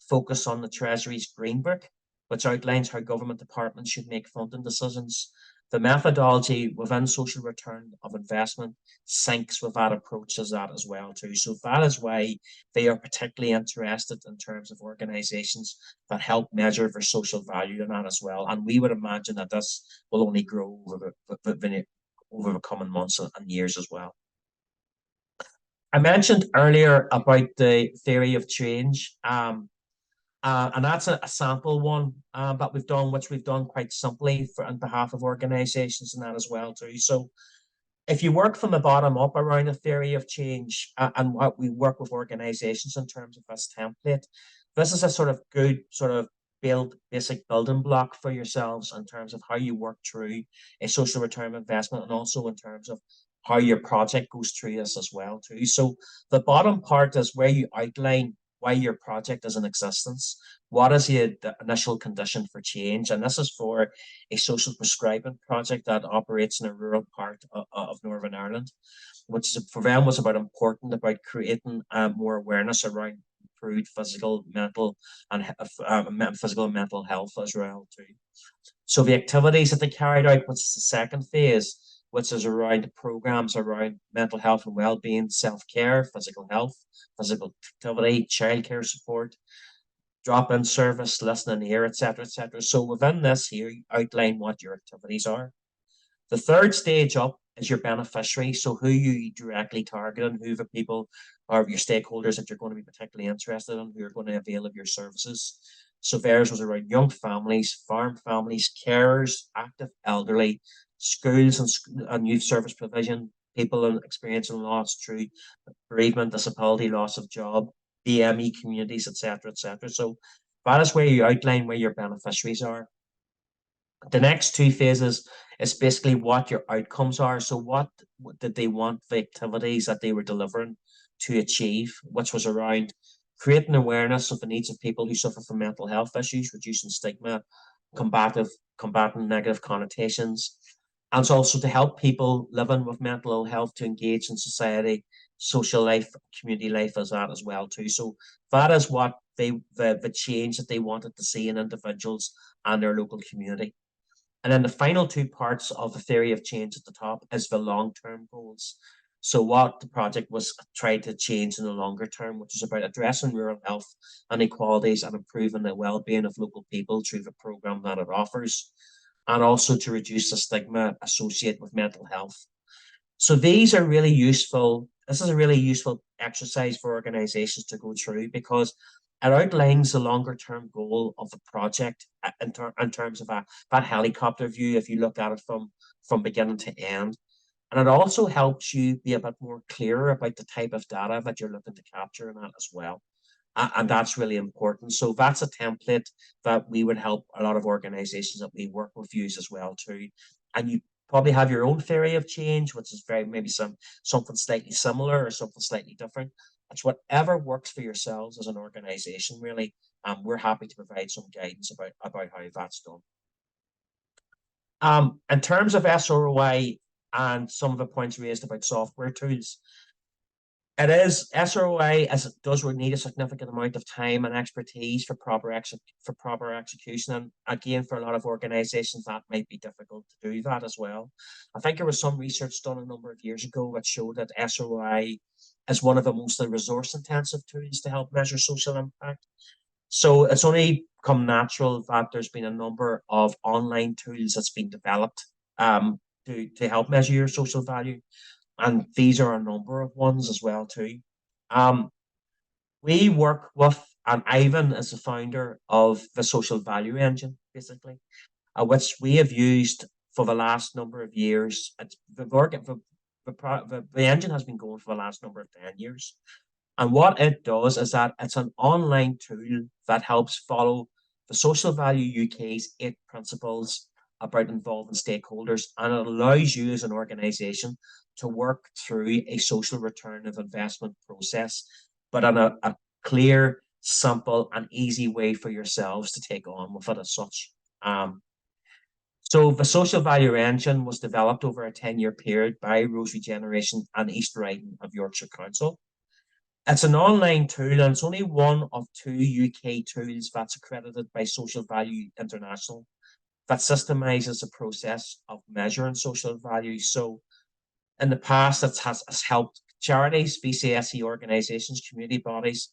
focus on the Treasury's Green Book, which outlines how government departments should make funding decisions The methodology within social return of investment syncs with that approach as that as well too. So that is why they are particularly interested in terms of organizations that help measure their social value in that as well. And we would imagine that this will only grow over the coming months and years as well. I mentioned earlier about the theory of change, and that's a sample one that we've done, which we've done quite simply on behalf of organizations and that as well too. So if you work from the bottom up around a theory of change, and what we work with organizations in terms of this template, this is a sort of good sort of basic building block for yourselves in terms of how you work through a social return investment, and also in terms of how your project goes through this as well too. So the bottom part is where you outline why your project is in existence. What is the initial condition for change? And this is for a social prescribing project that operates in a rural part of Northern Ireland, which for them was important about creating more awareness around improved physical, mental, and physical and mental health as well too. So the activities that they carried out, which is the second phase, which is around programs around mental health and well-being, self-care, physical health, physical activity, childcare support, drop-in service, listening here, etc., etc. So within this here, you outline what your activities are. The third stage up is your beneficiary. So who you directly target and who the people are your stakeholders that you're going to be particularly interested in, who are going to avail of your services. So theirs was around young families, farm families, carers, active elderly, schools and youth service provision, people experiencing loss through bereavement, disability, loss of job, BME communities, etc., etc. So that is where you outline where your beneficiaries are. The next two phases is basically what your outcomes are. So what did they want the activities that they were delivering to achieve, which was around creating awareness of the needs of people who suffer from mental health issues, reducing stigma, combating negative connotations, and it's also to help people living with mental ill health to engage in society, social life, community life as that as well too. So that is what the change that they wanted to see in individuals and their local community. And then the final two parts of the theory of change at the top is the long-term goals. So what the project was tried to change in the longer term, which is about addressing rural health inequalities and improving the well-being of local people through the program that it offers, and also to reduce the stigma associated with mental health. So these are really useful. This is a really useful exercise for organizations to go through, because it outlines the longer term goal of the project in terms of that helicopter view, if you look at it from beginning to end. And it also helps you be a bit more clearer about the type of data that you're looking to capture in that as well. And that's really important. So that's a template that we would help a lot of organizations that we work with use as well too. And you probably have your own theory of change, which is maybe something slightly similar or something slightly different. It's whatever works for yourselves as an organization, really. We're happy to provide some guidance about how that's done. In terms of SROI and some of the points raised about software tools, SROI does need a significant amount of time and expertise for proper execution. And again, for a lot of organizations, that might be difficult to do that as well. I think there was some research done a number of years ago that showed that SROI is one of the most resource intensive tools to help measure social impact. So it's only come natural that there's been a number of online tools that's been developed to help measure your social value. And these are a number of ones as well too. We work with, and Ivan is the founder of the Social Value Engine, basically, which we have used for the last number of years. The engine has been going for the last number of 10 years. And what it does is that it's an online tool that helps follow the Social Value UK's 8 principles about involving stakeholders, and it allows you as an organization to work through a social return of investment process, but in a clear, simple, and easy way for yourselves to take on with it as such. So the Social Value Engine was developed over a 10-year period by Rose Regeneration and East Riding of Yorkshire Council. It's an online tool, and it's only one of 2 UK tools that's accredited by Social Value International that systemizes the process of measuring social value. So in the past, it has helped charities, VCSE organizations, community bodies,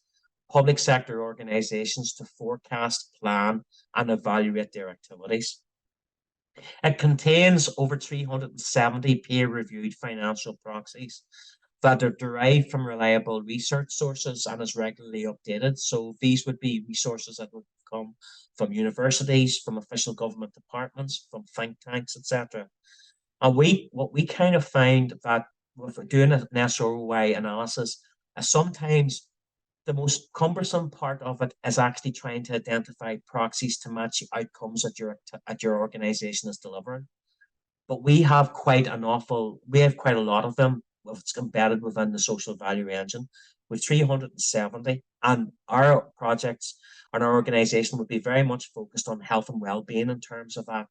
public sector organizations to forecast, plan, and evaluate their activities. It contains over 370 peer-reviewed financial proxies that are derived from reliable research sources and is regularly updated. So these would be resources that would come from universities, from official government departments, from think tanks, etc. And what we kind of find that with doing an SROI analysis is sometimes the most cumbersome part of it is actually trying to identify proxies to match outcomes that your organization is delivering. But we have quite a lot of them. It's embedded within the social value engine with 370, and our projects and our organization would be very much focused on health and well-being in terms of that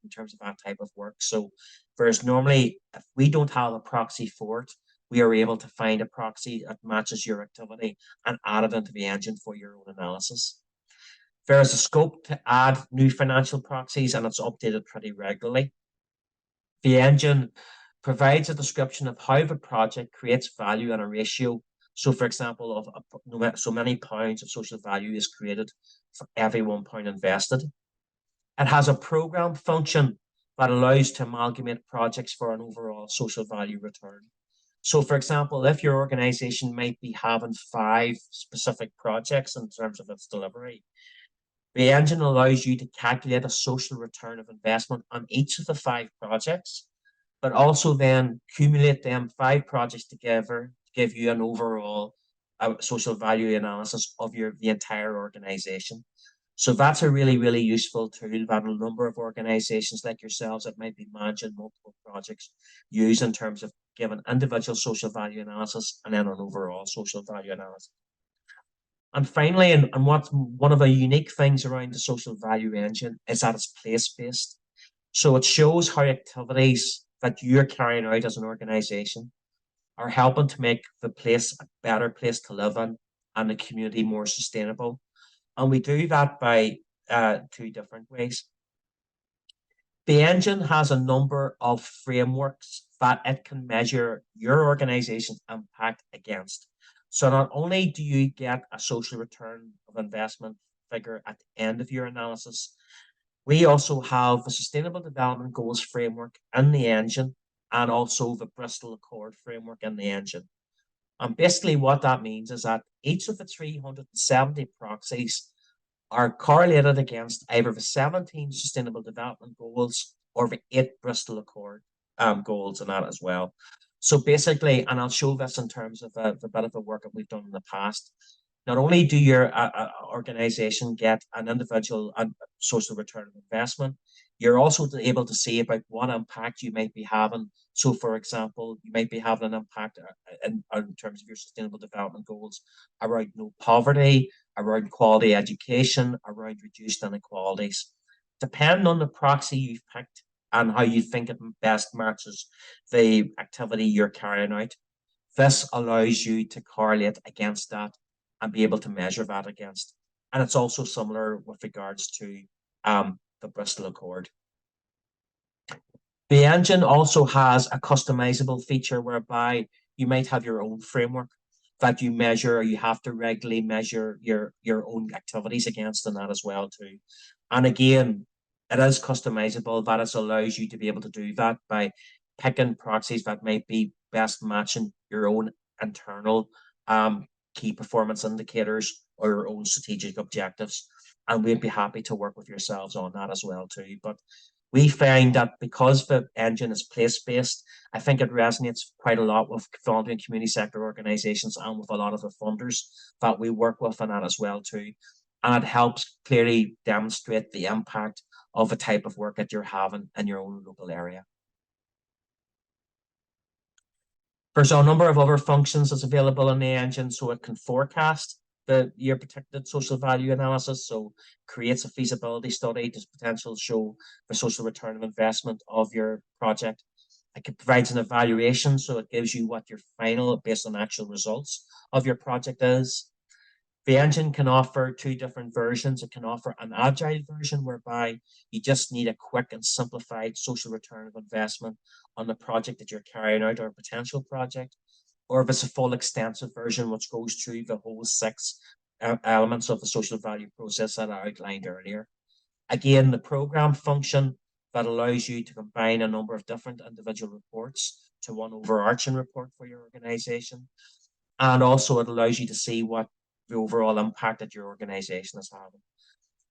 type of work. So whereas normally if we don't have a proxy for it, we are able to find a proxy that matches your activity and add it into the engine for your own analysis. There is a scope to add new financial proxies, and it's updated pretty regularly. The engine provides a description of how the project creates value and a ratio. So, for example, so many pounds of social value is created for every £1 invested. It has a program function that allows to amalgamate projects for an overall social value return. So, for example, if your organization might be having 5 specific projects in terms of its delivery, the engine allows you to calculate a social return of investment on each of the 5 projects, but also then accumulate them 5 projects together to give you an overall social value analysis of the entire organization. So that's a really, really useful tool that a number of organizations like yourselves that might be managing multiple projects use in terms of giving individual social value analysis and then an overall social value analysis. And finally, and what's one of the unique things around the social value engine is that it's place-based. So it shows how activities that you're carrying out as an organization are helping to make the place a better place to live in and the community more sustainable. And we do that by 2 different ways. The engine has a number of frameworks that it can measure your organization's impact against. So not only do you get a social return of investment figure at the end of your analysis, we also have the Sustainable Development Goals framework in the engine and also the Bristol Accord framework in the engine. And basically what that means is that each of the 370 proxies are correlated against either the 17 Sustainable Development Goals or the 8 Bristol Accord goals in that as well. So basically, and I'll show this in terms of the bit of the work that we've done in the past, not only do your organization get an individual social return of investment, you're also able to see about what impact you might be having. So, for example, you might be having an impact in terms of your sustainable development goals around no poverty, around quality education, around reduced inequalities. Depending on the proxy you've picked and how you think it best matches the activity you're carrying out, this allows you to correlate against that and be able to measure that against. And it's also similar with regards to the Bristol Accord. The engine also has a customizable feature whereby you might have your own framework that you measure, or you have to regularly measure your own activities against in that as well too. And again, it is customizable. That allows you to be able to do that by picking proxies that might be best matching your own internal key performance indicators or your own strategic objectives. And we'd be happy to work with yourselves on that as well too. But we find that because the engine is place-based, I think it resonates quite a lot with voluntary and community sector organizations and with a lot of the funders that we work with on that as well too. And it helps clearly demonstrate the impact of the type of work that you're having in your own local area. There's a number of other functions that's available in the engine, so it can forecast your protected social value analysis, so creates a feasibility study to potentially show the social return of investment of your project. It provides an evaluation, so it gives you what your final, based on actual results of your project is. The engine can offer two different versions. It can offer an agile version whereby you just need a quick and simplified social return of investment on the project that you're carrying out or a potential project. Or if it's a full extensive version, which goes through the whole 6 elements of the social value process that I outlined earlier. Again, the program function that allows you to combine a number of different individual reports to one overarching report for your organization. And also it allows you to see what the overall impact that your organization is having.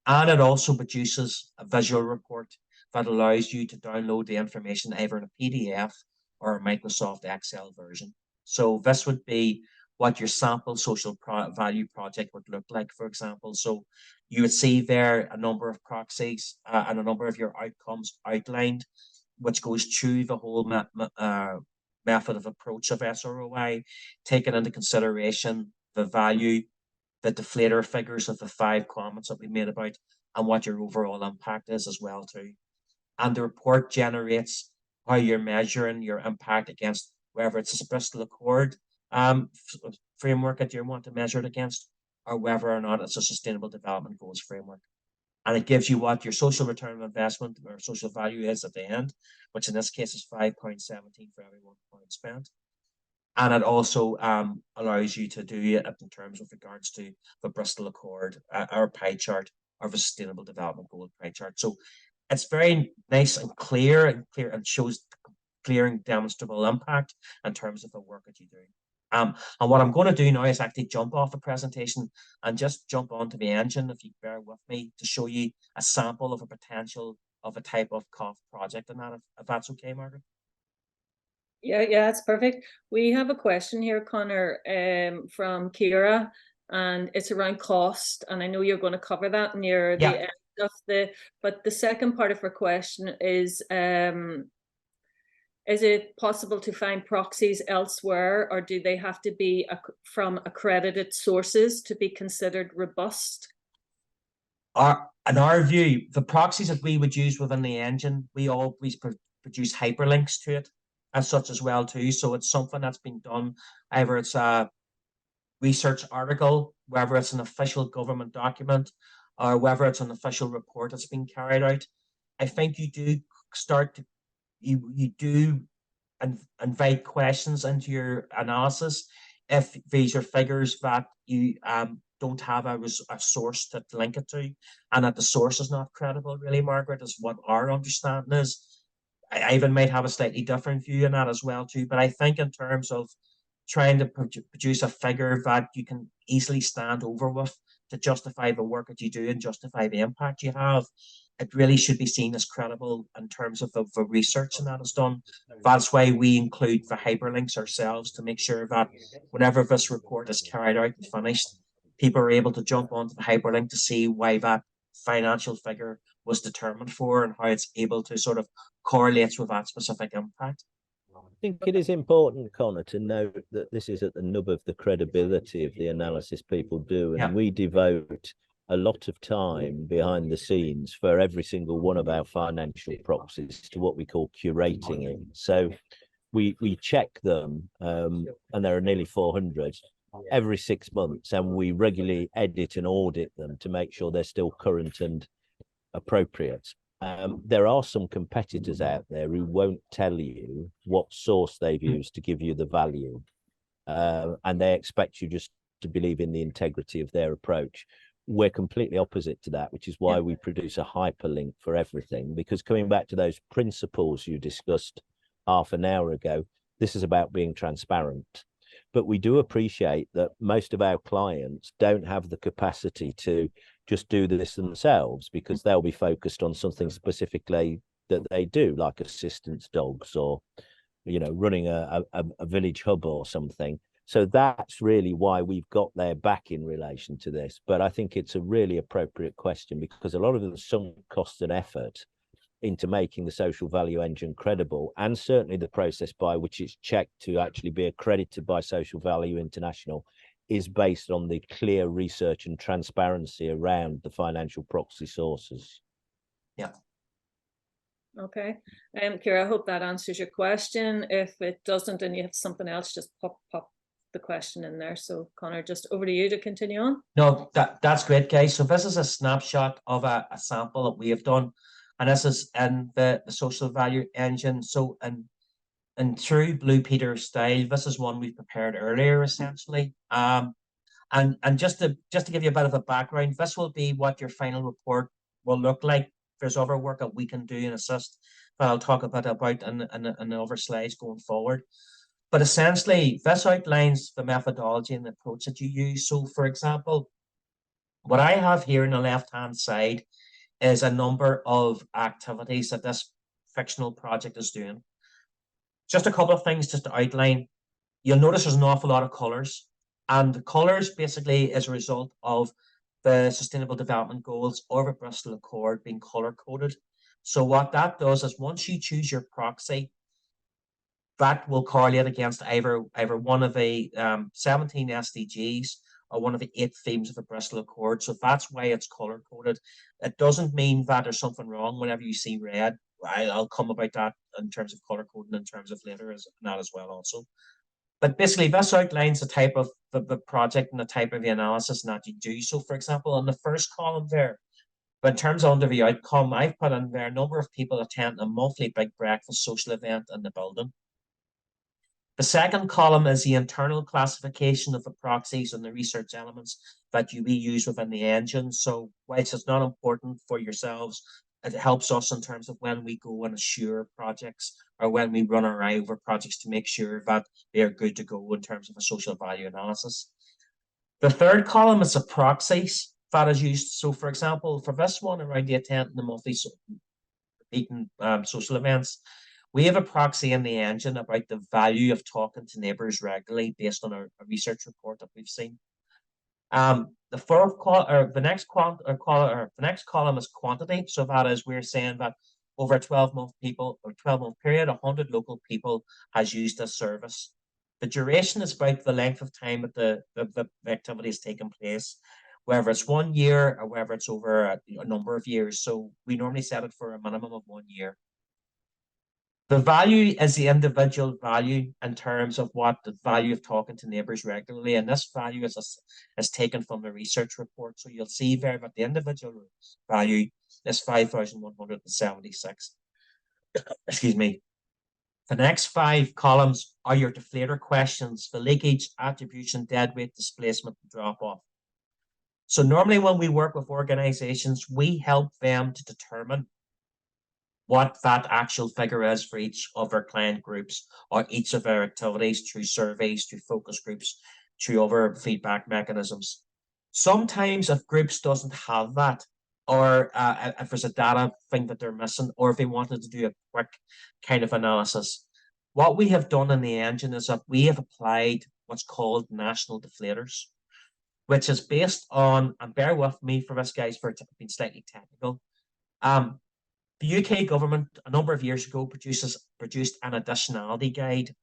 And it also produces a visual report that allows you to download the information either in a PDF or a Microsoft Excel version. So this would be what your sample social value project would look like, for example. So you would see there a number of proxies and a number of your outcomes outlined, which goes through the whole method of approach of SROI, taking into consideration the value, the deflator figures of the 5 comments that we made about, and what your overall impact is as well too. And the report generates how you're measuring your impact against whether it's a Bristol Accord framework that you want to measure it against, or whether or not it's a Sustainable Development Goals framework. And it gives you what your social return of investment or social value is at the end, which in this case is £5.17 for every £1 spent. And it also allows you to do it in terms of regards to the Bristol Accord, our pie chart, or the Sustainable Development Goal pie chart. So it's very nice and clear and shows clear and demonstrable impact in terms of the work that you do. And what I'm going to do now is actually jump off the presentation and just jump onto the engine, if you bear with me, to show you a sample of a potential of a type of COF project and that, if that's okay, Margaret. Yeah, that's perfect. We have a question here, Connor, from Kira, and it's around cost. And I know you're going to cover that near the end of but the second part of her question is it possible to find proxies elsewhere, or do they have to be from accredited sources to be considered robust? In our view, the proxies that we would use within the engine, we always produce hyperlinks to it as such as well too. So it's something that's been done, either it's a research article, whether it's an official government document, or whether it's an official report that's been carried out. I think you do start to you do invite questions into your analysis if these are figures that you don't have a source to link it to, and that the source is not credible, really, Margaret, is what our understanding is. I even might have a slightly different view on that as well too, but I think in terms of trying to produce a figure that you can easily stand over with to justify the work that you do and justify the impact you have, it really should be seen as credible in terms of the research and that is done. That's why we include the hyperlinks ourselves, to make sure that whenever this report is carried out and finished, people are able to jump onto the hyperlink to see why that financial figure was determined for and how it's able to sort of correlate with that specific impact. I think it is important, Connor, to note that this is at the nub of the credibility of the analysis people do, and we devote a lot of time behind the scenes for every single one of our financial proxies to what we call curating it. So we check them, and there are nearly 400 every 6 months, and we regularly edit and audit them to make sure they're still current and appropriate. There are some competitors out there who won't tell you what source they've used to give you the value, and they expect you just to believe in the integrity of their approach. We're completely opposite to that, which is why we produce a hyperlink for everything, because coming back to those principles you discussed half an hour ago, this is about being transparent. But we do appreciate that most of our clients don't have the capacity to just do this themselves, because they'll be focused on something specifically that they do, like assistance dogs or, you know, running a village hub or something. So that's really why we've got their back in relation to this. But I think it's a really appropriate question, because a lot of the sunk cost and effort into making the social value engine credible, and certainly the process by which it's checked to actually be accredited by Social Value International, is based on the clear research and transparency around the financial proxy sources. Yeah. Okay. Kira, I hope that answers your question. If it doesn't and you have something else, just pop the question in there. So Connor, just over to you to continue on. No, that's great, guys. So this is a snapshot of a sample that we have done, and this is in the social value engine. So in true Blue Peter style, this is one we prepared earlier, essentially. And just to give you a bit of a background, this will be what your final report will look like. There's other work that we can do and assist that I'll talk a bit about in the other slides going forward. But essentially, this outlines the methodology and the approach that you use. So, for example, what I have here on the left-hand side is a number of activities that this fictional project is doing. Just a couple of things just to outline. You'll notice there's an awful lot of colours, and the colours basically is a result of the Sustainable Development Goals or the Bristol Accord being colour-coded. So what that does is once you choose your proxy, that will correlate against either one of the 17 SDGs or one of the 8 themes of the Bristol Accord. So that's why it's color coded. It doesn't mean that there's something wrong whenever you see red. I'll come about that in terms of color coding in terms of later as that as well also. But basically this outlines the type of the project and the type of the analysis that you do. So for example, on the first column there, but in terms of under the outcome, I've put in there a number of people attend a monthly big breakfast social event in the building. The second column is the internal classification of the proxies and the research elements that we use within the engine. So whilst it's not important for yourselves, it helps us in terms of when we go and assure projects or when we run our eye over projects to make sure that they are good to go in terms of a social value analysis. The third column is the proxies that is used. So for example, for this one around the attending the monthly meeting social events, we have a proxy in the engine about the value of talking to neighbours regularly based on a research report that we've seen. The next column is quantity. So that is, we're saying that over a 12-month period, 100 local people has used this service. The duration is about the length of time that the activity is taking place, whether it's 1 year or whether it's over a number of years. So we normally set it for a minimum of 1 year. The value is the individual value in terms of what the value of talking to neighbours regularly, and this value is taken from the research report. So you'll see there that the individual value is 5,176. Excuse me. The next 5 columns are your deflator questions: the leakage, attribution, deadweight, displacement, and drop-off. So normally when we work with organisations, we help them to determine what that actual figure is for each of our client groups or each of our activities through surveys, through focus groups, through other feedback mechanisms. Sometimes if groups doesn't have that, or if there's a data thing that they're missing, or if they wanted to do a quick kind of analysis, what we have done in the engine is that we have applied what's called national deflators, which is based on, and bear with me for this, guys, for it being slightly technical. The UK government a number of years ago produced an additionality guide,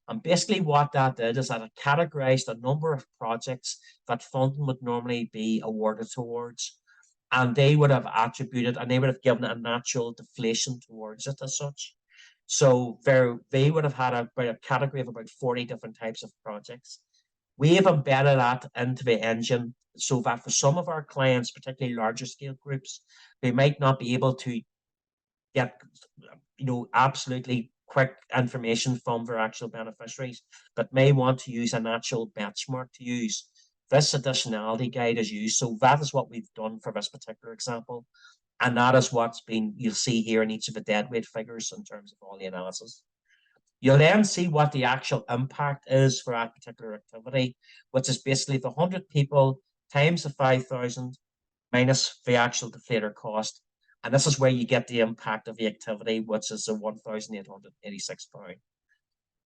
and basically what that did is that it categorized a number of projects that funding would normally be awarded towards, and they would have attributed and they would have given a natural deflation towards it as such. So they would have had a category of about 40 different types of projects. We have embedded that into the engine so that for some of our clients, particularly larger scale groups, they might not be able to get absolutely quick information from their actual beneficiaries, but may want to use an actual benchmark to use. This additionality guide is used. So that is what we've done for this particular example. And that is you'll see here in each of the deadweight figures in terms of all the analysis. You'll then see what the actual impact is for that particular activity, which is basically the 100 people times the 5,000 minus the actual deflator cost. And this is where you get the impact of the activity, which is the £1,886.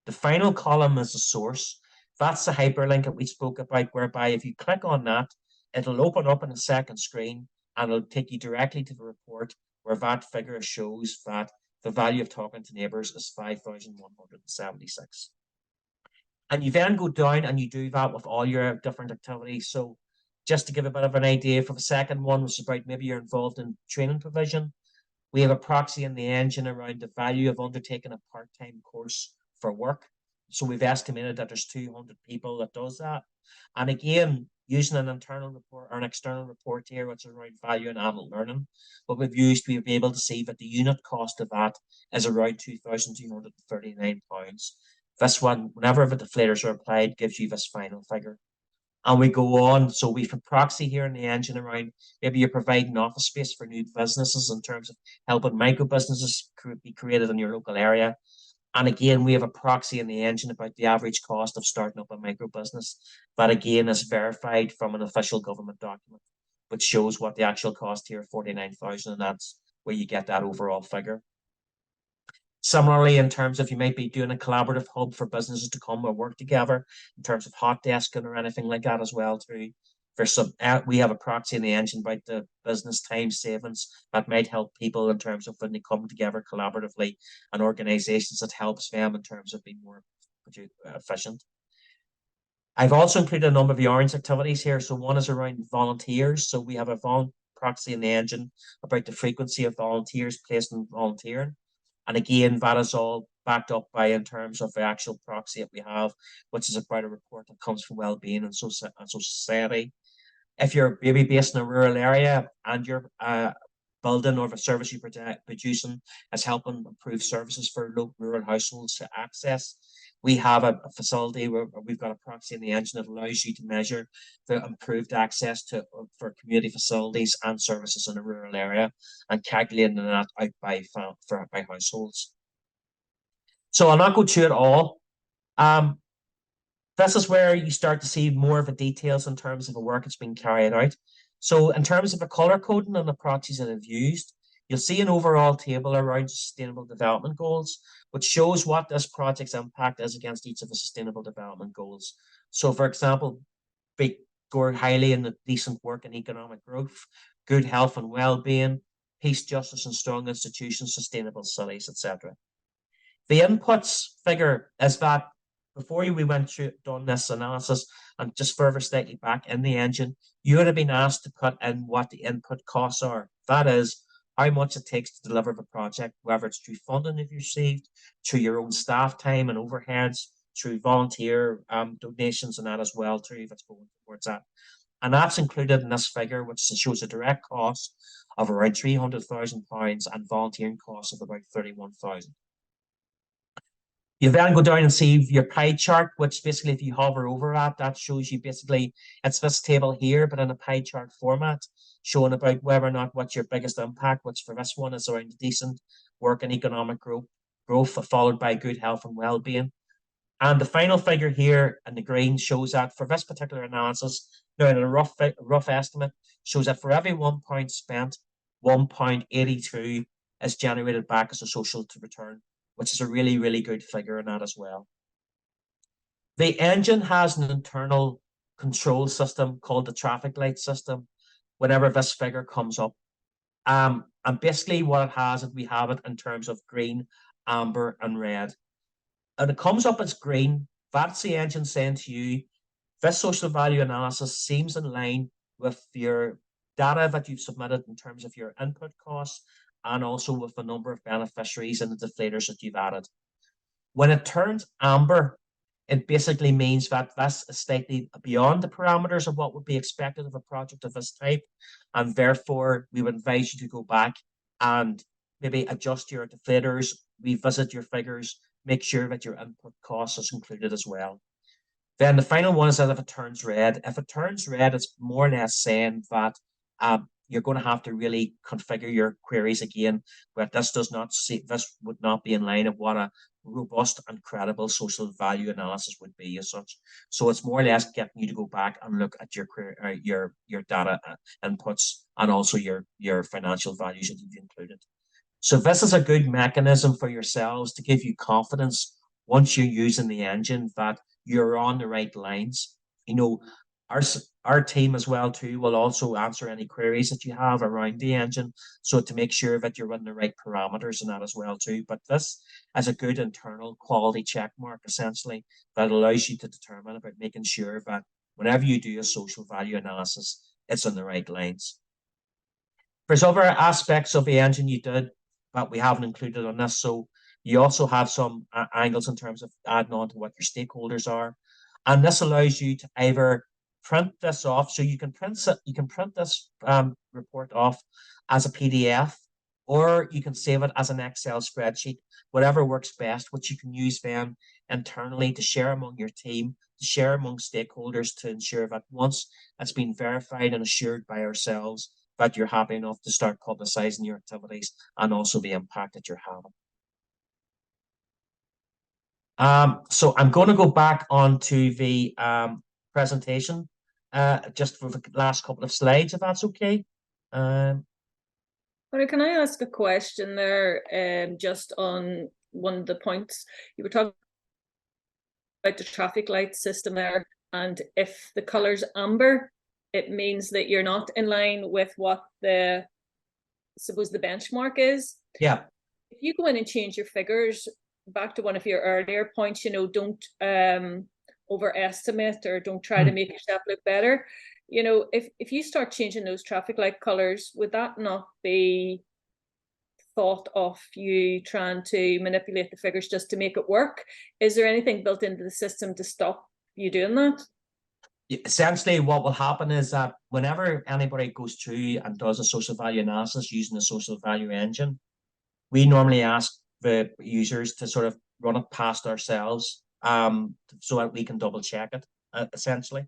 The final column is the source. That's the hyperlink that we spoke about, whereby if you click on that, it'll open up in a second screen and it'll take you directly to the report where that figure shows that the value of talking to neighbours is 5,176. And you then go down and you do that with all your different activities. So just to give a bit of an idea, for the second one, which is about maybe you're involved in training provision, we have a proxy in the engine around the value of undertaking a part-time course for work. So we've estimated that there's 200 people that does that. And again, using an internal report or an external report here, which is around value and adult learning, what we've used, we'll be able to see that the unit cost of that is around £2,239. This one, whenever the deflators are applied, gives you this final figure. And we go on. So we've a proxy here in the engine around maybe you're providing office space for new businesses in terms of helping micro businesses be created in your local area. And again, we have a proxy in the engine about the average cost of starting up a micro business. That again is verified from an official government document, which shows what the actual cost here, 49,000, and that's where you get that overall figure. Similarly, in terms of you might be doing a collaborative hub for businesses to come and work together in terms of hot desking or anything like that as well too. There's some, we have a proxy in the engine about the business time savings that might help people in terms of when they come together collaboratively and organizations that helps them in terms of being more efficient. I've also included a number of the orange activities here. So one is around volunteers. So we have a proxy in the engine about the frequency of volunteers placed in volunteering. And again, that is all backed up by in terms of the actual proxy that we have, which is about a report that comes from Wellbeing and Society. If you're maybe based in a rural area and you're building or the service you're producing is helping improve services for rural households to access, we have a facility where we've got a proxy in the engine that allows you to measure the improved access to for community facilities and services in a rural area and calculating that out by households. So I'll not go through it all. This is where you start to see more of the details in terms of the work that's being carried out. So in terms of the color coding and the proxies that I've used, you'll see an overall table around sustainable development goals, which shows what this project's impact is against each of the sustainable development goals. So for example, score highly in the decent work and economic growth, good health and well-being, peace, justice and strong institutions, sustainable cities, etc. The inputs figure is that before we went through done this analysis and just further slightly back in the engine, you would have been asked to put in what the input costs are. That is how much it takes to deliver the project, whether it's through funding you've received, through your own staff time and overheads, through volunteer donations and that as well too, that's going towards that. And that's included in this figure, which shows a direct cost of around £300,000 and volunteering costs of about £31,000. You then go down and see your pie chart, which basically if you hover over that shows you basically, it's this table here, but in a pie chart format, showing about whether or not what's your biggest impact, which for this one is around decent work and economic growth, followed by good health and well-being. And the final figure here in the green shows that for this particular analysis, now in a rough estimate, shows that for every £1 spent, £1.82 is generated back as a social return, which is a really, really good figure in that as well. The engine has an internal control system called the traffic light system whenever this figure comes up. And basically what it has is we have it in terms of green, amber and red. And it comes up as green. That's the engine saying to you, this social value analysis seems in line with your data that you've submitted in terms of your input costs and also with the number of beneficiaries and the deflators that you've added. When it turns amber, it basically means that this is slightly beyond the parameters of what would be expected of a project of this type, and therefore we would advise you to go back and maybe adjust your deflators, revisit your figures, make sure that your input cost is included as well. Then the final one is that if it turns red, it's more or less saying that you're going to have to really configure your queries again, but this would not be in line of what a robust and credible social value analysis would be as such. So it's more or less getting you to go back and look at your data inputs and also your financial values that you've included. So this is a good mechanism for yourselves to give you confidence once you're using the engine that you're on the right lines. You know, our team as well too will also answer any queries that you have around the engine, so to make sure that you're in the right parameters and that as well too. But this is a good internal quality check mark essentially that allows you to determine about making sure that whenever you do a social value analysis, it's on the right lines. There's other aspects of the engine you did that we haven't included on this. So You also have some angles in terms of adding on to what your stakeholders are. And this allows you to either print this off. So you can print this report off as a PDF, or you can save it as an Excel spreadsheet, whatever works best, which you can use then internally to share among your team, to share among stakeholders, to ensure that once it's been verified and assured by ourselves that you're happy enough to start publicizing your activities and also the impact that you're having. So I'm going to go back onto the presentation just for the last couple of slides, if that's okay. But can I ask a question there, just on one of the points you were talking about, the traffic light system there, and if the color's amber, it means that you're not in line with what suppose the benchmark is. Yeah. If you go in and change your figures, back to one of your earlier points, don't overestimate or don't try to make yourself look better. If you start changing those traffic light colors, would that not be thought of you trying to manipulate the figures just to make it work? Is there anything built into the system to stop you doing that? Essentially, what will happen is that whenever anybody goes through and does a social value analysis using the social value engine, we normally ask the users to sort of run it past ourselves so that we can double check it, essentially.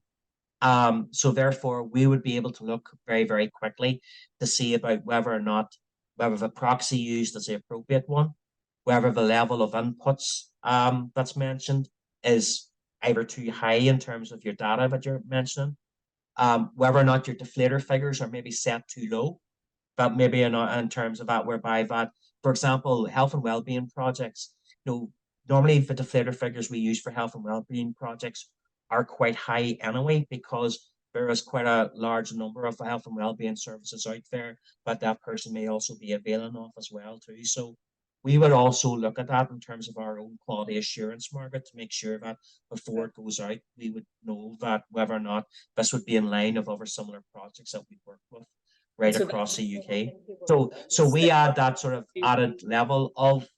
So therefore, we would be able to look very, very quickly to see about whether the proxy used is the appropriate one, whether the level of inputs that's mentioned is either too high in terms of your data that you're mentioning, whether or not your deflator figures are maybe set too low, but maybe in terms of that, whereby that, for example, health and well-being projects, normally the deflator figures we use for health and well-being projects are quite high anyway, because there is quite a large number of health and well-being services out there, but that person may also be availing of as well too. So we would also look at that in terms of our own quality assurance, Margaret, to make sure that before it goes out, we would know that whether or not this would be in line of other similar projects that we work with right across the UK. So we add that sort of added level of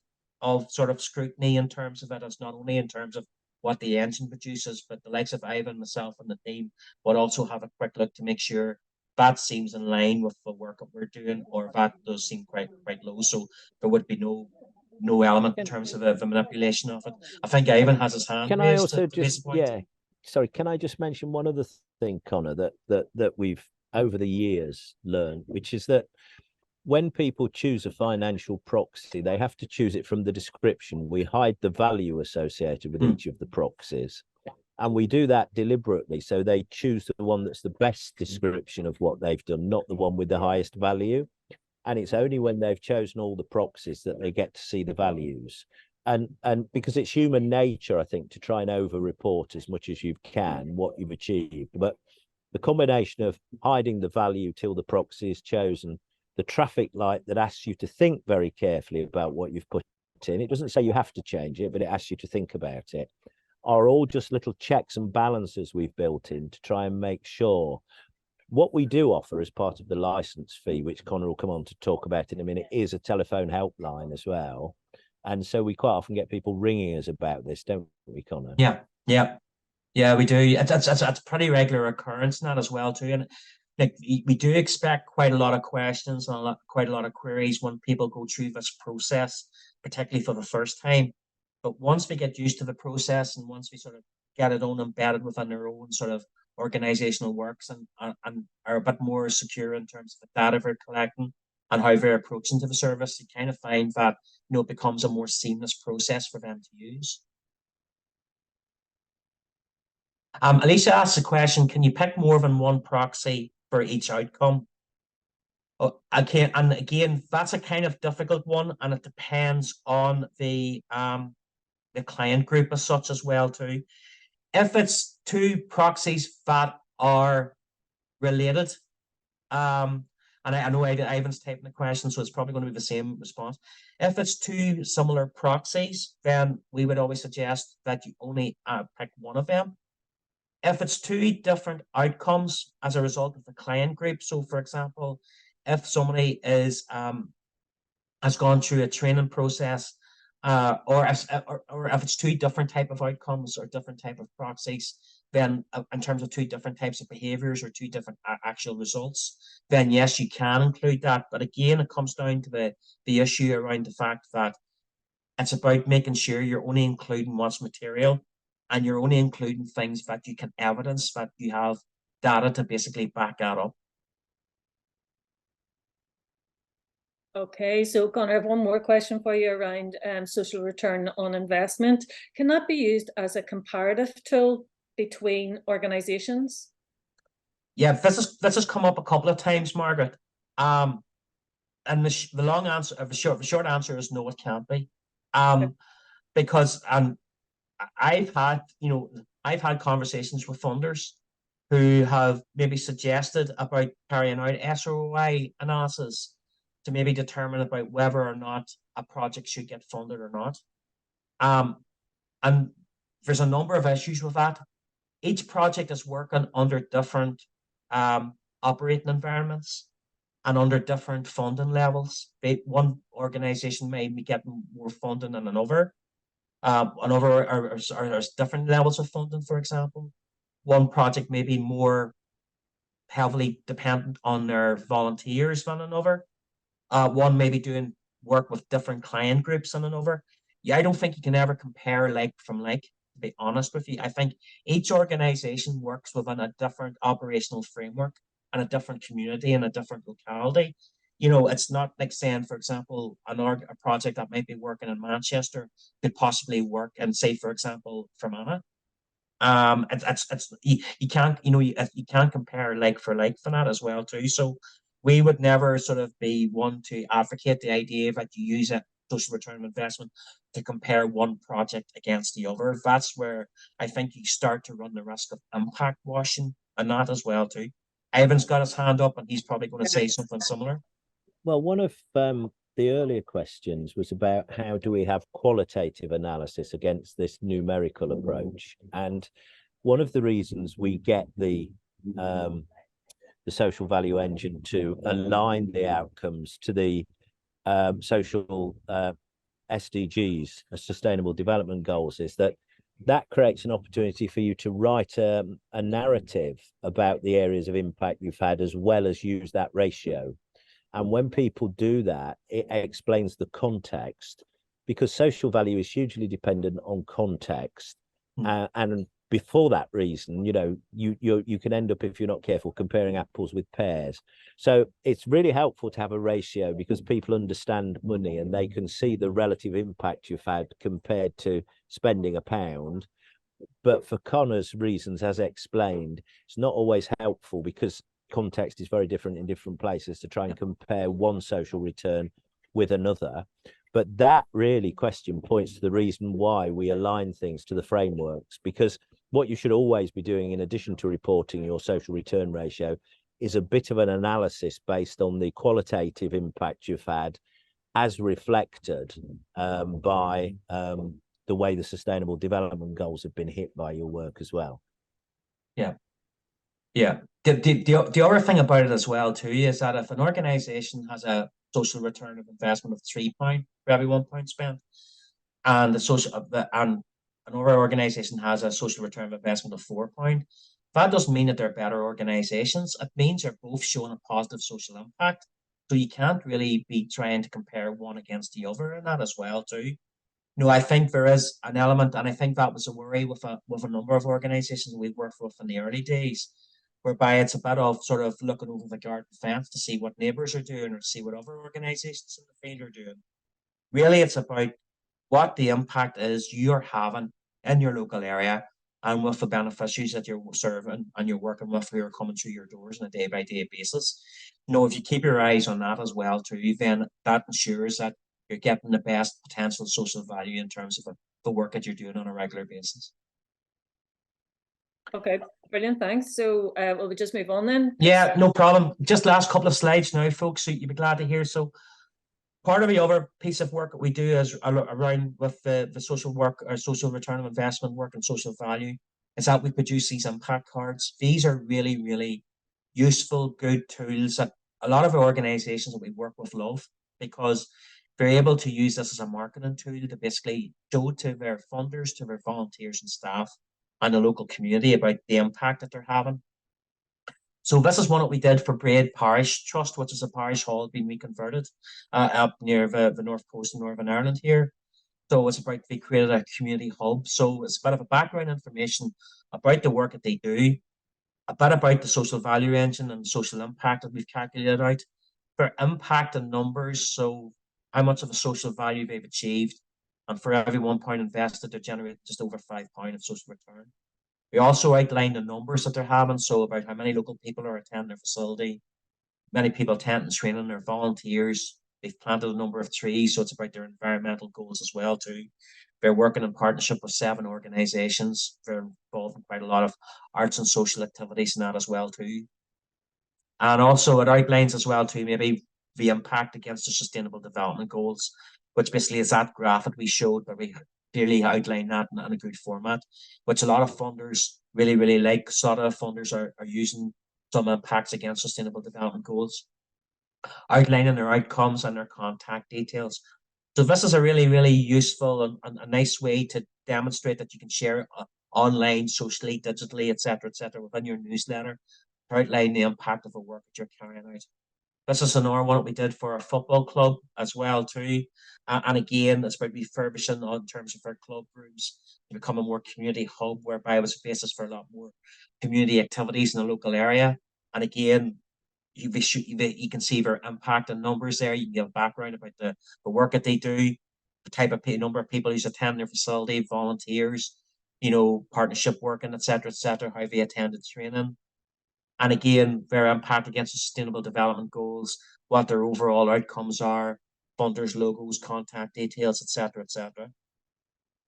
sort of scrutiny in terms of it, as not only in terms of what the engine produces, but the likes of Ivan, myself, and the team would also have a quick look to make sure that seems in line with the work that we're doing, or that does seem quite low. So there would be no element in terms of the manipulation of it. I think Ivan has his hand Can raised. I also just sorry, can I just mention one other thing, Connor, that we've over the years learned, which is that when people choose a financial proxy, they have to choose it from the description. We hide the value associated with each of the proxies. And we do that deliberately. So they choose the one that's the best description of what they've done, not the one with the highest value. And it's only when they've chosen all the proxies that they get to see the values. And because it's human nature, I think, to try and over-report as much as you can what you've achieved. But the combination of hiding the value till the proxy is chosen, the traffic light that asks you to think very carefully about what you've put in, it doesn't say you have to change it, but it asks you to think about it, are all just little checks and balances we've built in to try and make sure what we do offer as part of the license fee, which Connor will come on to talk about in a minute, is a telephone helpline as well. And so we quite often get people ringing us about this, don't we, Connor? Yeah, we do. It's a pretty regular occurrence in that as well too. And like we do expect quite a lot of questions and quite a lot of queries when people go through this process, particularly for the first time. But once we get used to the process and once we sort of get it on embedded within their own sort of organizational works and are a bit more secure in terms of the data they're collecting and how they're approaching to the service, you kind of find that it becomes a more seamless process for them to use. Alicia asks a question: can you pick more than one proxy for each outcome? And again, that's a kind of difficult one, and it depends on the client group as such as well too. If it's two proxies that are related, and I know Ivan's typing the question, so it's probably going to be the same response. If it's two similar proxies, then we would always suggest that you only pick one of them. If it's two different outcomes as a result of the client group, so for example, if somebody has gone through a training process or if it's two different type of outcomes or different type of proxies, then in terms of two different types of behaviors or two different actual results, then yes, you can include that. But again, it comes down to the issue around the fact that it's about making sure you're only including what's material, and you're only including things that you can evidence, that you have data to basically back that up. Okay, so Connor, I have one more question for you around social return on investment. Can that be used as a comparative tool between organizations? Yeah, this has come up a couple of times, Margaret. And the long answer, the short answer is no, it can't be. Because I've had conversations with funders who have maybe suggested about carrying out SROI analysis to maybe determine about whether or not a project should get funded or not. And there's a number of issues with that. Each project is working under different operating environments and under different funding levels. One organization may be getting more funding than another. Another are different levels of funding, for example. One project may be more heavily dependent on their volunteers than another. One may be doing work with different client groups than another. Yeah, I don't think you can ever compare like from like, to be honest with you. I think each organization works within a different operational framework and a different community and a different locality. You know, it's not like saying, for example, a project that might be working in Manchester could possibly work in, say, for example, Fermanagh. You can't, you can't compare like for like for that as well too. So we would never sort of be one to advocate the idea that you use a social return of investment to compare one project against the other. That's where I think you start to run the risk of impact washing and that as well too. Ivan's got his hand up and he's probably going to say something similar. Well, one of the earlier questions was about how do we have qualitative analysis against this numerical approach? And one of the reasons we get the social value engine to align the outcomes to the social SDGs, Sustainable Development Goals, is that creates an opportunity for you to write a narrative about the areas of impact you've had, as well as use that ratio. And when people do that, it explains the context, because social value is hugely dependent on context. And before that reason, you can end up, if you're not careful, comparing apples with pears. So it's really helpful to have a ratio, because people understand money and they can see the relative impact you've had compared to spending £1. But for Connor's reasons, as explained, it's not always helpful, because context is very different in different places, to try and compare one social return with another. But that really question points to the reason why we align things to the frameworks, because what you should always be doing, in addition to reporting your social return ratio, is a bit of an analysis based on the qualitative impact you've had, as reflected by the way the Sustainable Development Goals have been hit by your work as well. Yeah. Yeah. The other thing about it as well too is that if an organization has a social return of investment of £3 for every £1 spent, and another organization has a social return of investment of £4, that doesn't mean that they're better organizations. It means they're both showing a positive social impact. So you can't really be trying to compare one against the other in that as well too. I think there is an element, and I think that was a worry with a number of organizations we worked with in the early days, whereby it's a bit of sort of looking over the garden fence to see what neighbours are doing or to see what other organisations in the field are doing. Really, it's about what the impact is you're having in your local area and with the beneficiaries that you're serving and you're working with, who are coming through your doors on a day-by-day basis. If you keep your eyes on that as well too, then that ensures that you're getting the best potential social value in terms of the work that you're doing on a regular basis. Okay, brilliant, thanks. So will we just move on then? Yeah, no problem. Just last couple of slides now, folks, so you'll be glad to hear. So part of the other piece of work that we do is around with the social work, or social return of investment work and social value, is that we produce these impact cards. These are really, really useful, good tools that a lot of our organizations that we work with love, because They're able to use this as a marketing tool to basically show to their funders, to their volunteers and staff and the local community about the impact that they're having. So this is one that we did for Braid Parish Trust, which is a parish hall being reconverted up near the north coast of Northern Ireland here. So it's about they created a community hub. So it's a bit of a background information about the work that they do, a bit about the social value engine and social impact that we've calculated out. Their impact in numbers, so how much of a social value they've achieved, and for every £1 invested, they're generating just over £5 of social return. We also outline the numbers that they're having, so about how many local people are attending their facility, many people attending training, their volunteers. They've planted a number of trees, so it's about their environmental goals as well too. They're working in partnership with 7 organisations. They're involved in quite a lot of arts and social activities and that as well too. And also it outlines as well too maybe the impact against the sustainable development goals, which basically is that graph that we showed, but we clearly outline that in a good format, which a lot of funders really like. So a lot of funders are using some impacts against sustainable development goals, outlining their outcomes and their contact details. So this is a really useful and a nice way to demonstrate that you can share online, socially, digitally, etc., within your newsletter to outline the impact of the work that you're carrying out. This is another one that we did for our football club as well too. And again, it's about refurbishing in terms of our club rooms to become a more community hub, whereby it was a basis for a lot more community activities in the local area. And again, you can see their impact and numbers there. You can give a background about the work that they do, the type of number of people who's attending their facility, volunteers, partnership working, etc., how they attended training. And again, their impact against the sustainable development goals, what their overall outcomes are, funders, logos, contact details, etc.,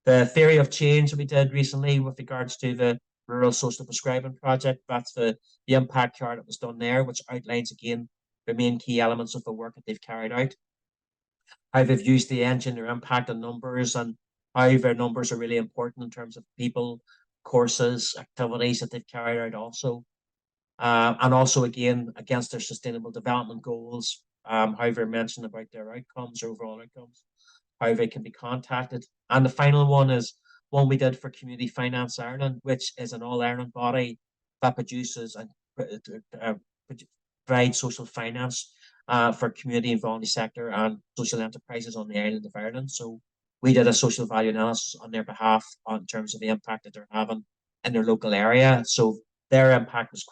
The theory of change that we did recently with regards to the Rural Social Prescribing Project, that's the impact chart that was done there, which outlines again the main key elements of the work that they've carried out, how they've used the engine, their impact on numbers, and how their numbers are really important in terms of people, courses, activities that they've carried out also. And also again against their sustainable development goals, how they're mentioned about their outcomes, their overall outcomes, how they can be contacted. And the final one is one we did for Community Finance Ireland, which is an all-Ireland body that produces and provides social finance for community and voluntary sector and social enterprises on the island of Ireland. So we did a social value analysis on their behalf in terms of the impact that they're having in their local area. So their impact was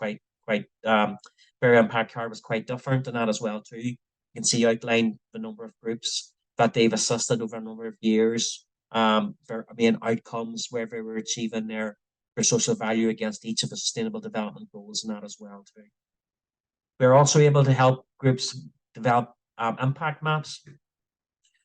their impact card was quite different in that as well too. You can see outlined the number of groups that they've assisted over a number of years, their main outcomes, where they were achieving their social value against each of the sustainable development goals and that as well too. We're also able to help groups develop impact maps,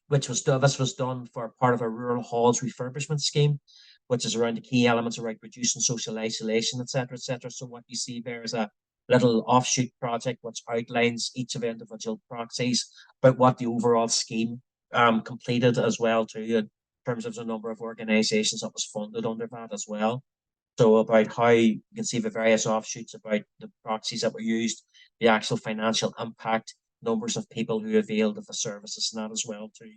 this was done for part of a rural halls refurbishment scheme, which is around the key elements around reducing social isolation, etc., So what you see there is a little offshoot project which outlines each of the individual proxies about what the overall scheme completed as well too, in terms of the number of organisations that was funded under that as well. So about how you can see the various offshoots about the proxies that were used, the actual financial impact, numbers of people who availed of the services and that as well too.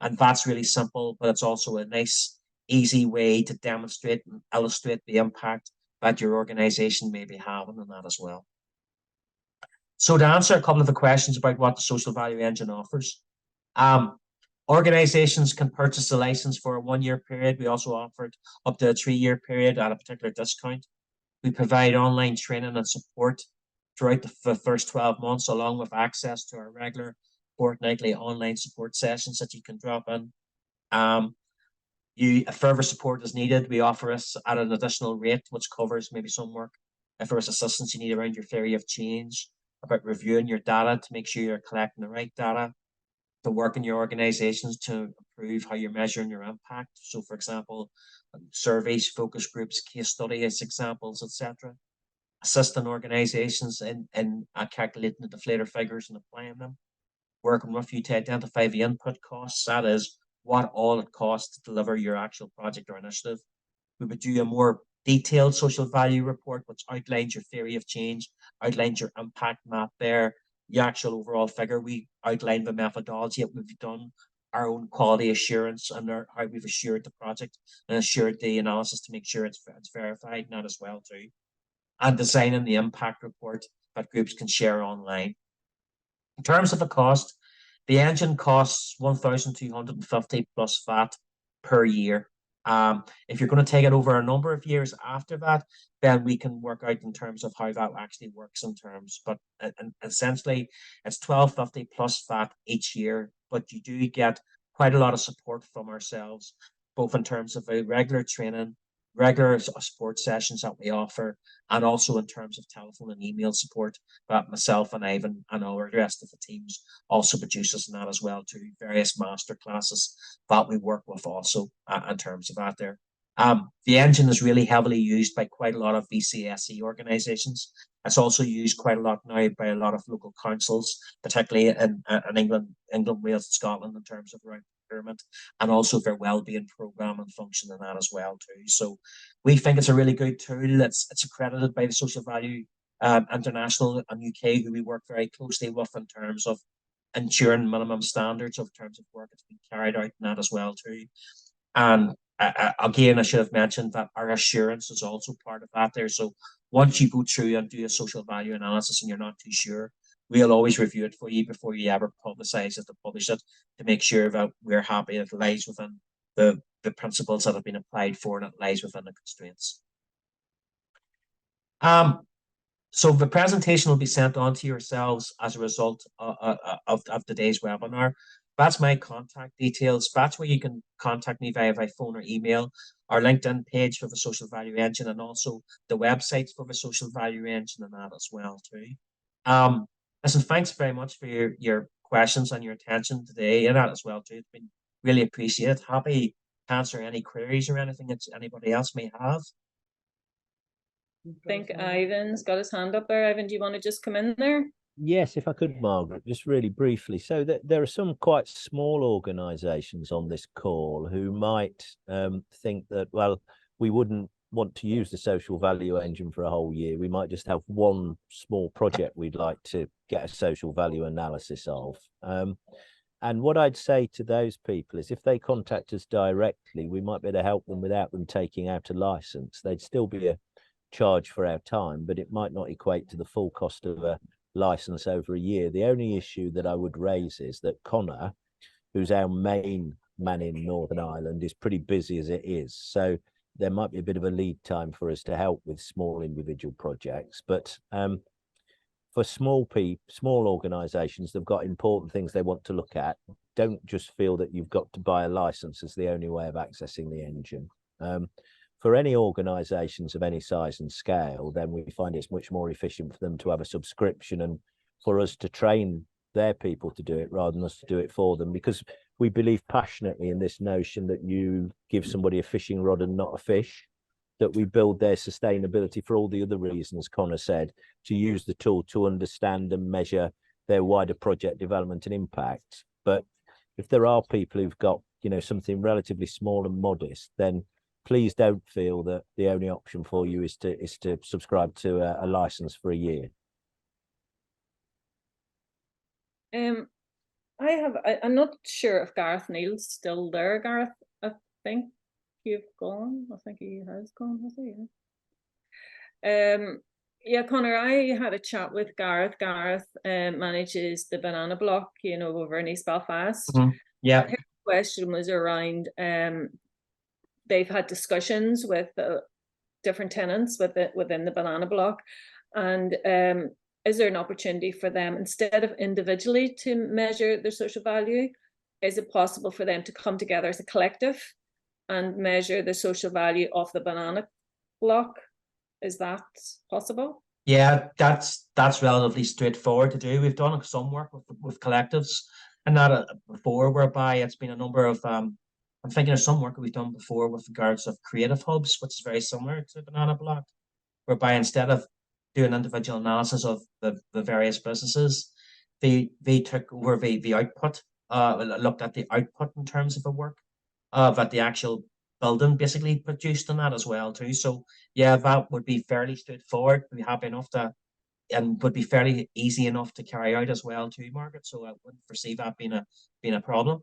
And that's really simple, but it's also a nice, easy way to demonstrate and illustrate the impact that your organisation may be having in that as well. So to answer a couple of the questions about what the social value engine offers, organisations can purchase the license for a 1-year period. We also offered up to a 3-year period at a particular discount. We provide online training and support throughout the first 12 months, along with access to our regular fortnightly online support sessions that you can drop in. If further support is needed, we offer us at an additional rate, which covers maybe some work. If there is assistance you need around your theory of change, about reviewing your data to make sure you're collecting the right data, to work in your organizations to improve how you're measuring your impact. So for example, surveys, focus groups, case studies, examples, etc. Assisting organizations in calculating the deflator figures and applying them. Working with you to identify the input costs, that is, what all it costs to deliver your actual project or initiative. We would do a more detailed social value report, which outlines your theory of change, outlines your impact map there, the actual overall figure. We outline the methodology that we've done our own quality assurance and how we've assured the project and assured the analysis to make sure it's verified and that as well too. And designing the impact report that groups can share online. In terms of the cost, the engine costs 1,250 plus VAT per year. If you're going to take it over a number of years after that, then we can work out in terms of how that actually works in terms. But essentially, it's 1,250 plus VAT each year. But you do get quite a lot of support from ourselves, both in terms of a regular training, regular support sessions that we offer, and also in terms of telephone and email support that myself and Ivan and all the rest of the teams also produces in that as well to various master classes that we work with also in terms of that there. The engine is really heavily used by quite a lot of VCSE organisations. It's also used quite a lot now by a lot of local councils, particularly in England, Wales, and Scotland in terms of around procurement, and also their wellbeing programme and function in that as well too. So we think it's a really good tool. It's accredited by the Social Value International and UK, who we work very closely with in terms of ensuring minimum standards of terms of work that's been carried out in that as well too. And again, I should have mentioned that our assurance is also part of that there. So once you go through and do a social value analysis and you're not too sure, we'll always review it for you before you ever publicize it or publish it to make sure that we're happy it lies within the principles that have been applied for and it lies within the constraints. So the presentation will be sent on to yourselves as a result of today's webinar. That's my contact details. That's where you can contact me via phone or email, our LinkedIn page for the Social Value Engine, and also the websites for the Social Value Engine and that as well too. Listen, thanks very much for your questions and your attention today and that as well too. It's been really appreciated. Happy to answer any queries or anything that anybody else may have. I think Ivan's got his hand up there. Ivan, do you want to just come in there? Yes, if I could, Margaret, just really briefly. So there are some quite small organisations on this call who might think that, well, we wouldn't want to use the social value engine for a whole year. We might just have one small project we'd like to get a social value analysis of. And what I'd say to those people is if they contact us directly, we might be able to help them without them taking out a licence. They'd still be a charge for our time, but it might not equate to the full cost of a license over a year. The only issue that I would raise is that Connor, who's our main man in Northern Ireland, is pretty busy as it is. So there might be a bit of a lead time for us to help with small individual projects. But for small organisations, they've got important things they want to look at. Don't just feel that you've got to buy a license as the only way of accessing the engine. For any organisations of any size and scale, then we find it's much more efficient for them to have a subscription and for us to train their people to do it rather than us to do it for them, because we believe passionately in this notion that you give somebody a fishing rod and not a fish, that we build their sustainability for all the other reasons Connor said, to use the tool to understand and measure their wider project development and impact. But if there are people who've got, you know, something relatively small and modest, then please don't feel that the only option for you is to subscribe to a license for a year. I'm not sure if Gareth Neal's still there. Gareth, I think you've gone. I think he has gone, has he? Yeah, Connor, I had a chat with Gareth. Gareth manages the Banana Block, you know, over in East Belfast. Mm-hmm. Yeah. And his question was around they've had discussions with different tenants within the Banana Block, and is there an opportunity for them, instead of individually to measure their social value, is it possible for them to come together as a collective and measure the social value of the Banana Block? Is that possible? Yeah, that's relatively straightforward to do. We've done some work with collectives and that before, whereby it's been a number of I'm thinking of some work that we've done before with regards of creative hubs, which is very similar to Banana Block, whereby instead of doing individual analysis of the various businesses, they took over the output, looked at the output in terms of the work that the actual building basically produced in that as well too. So yeah, that would be fairly straightforward. We'd be happy enough to, and would be fairly easy enough to carry out as well too, Margaret. So I wouldn't foresee that being a problem.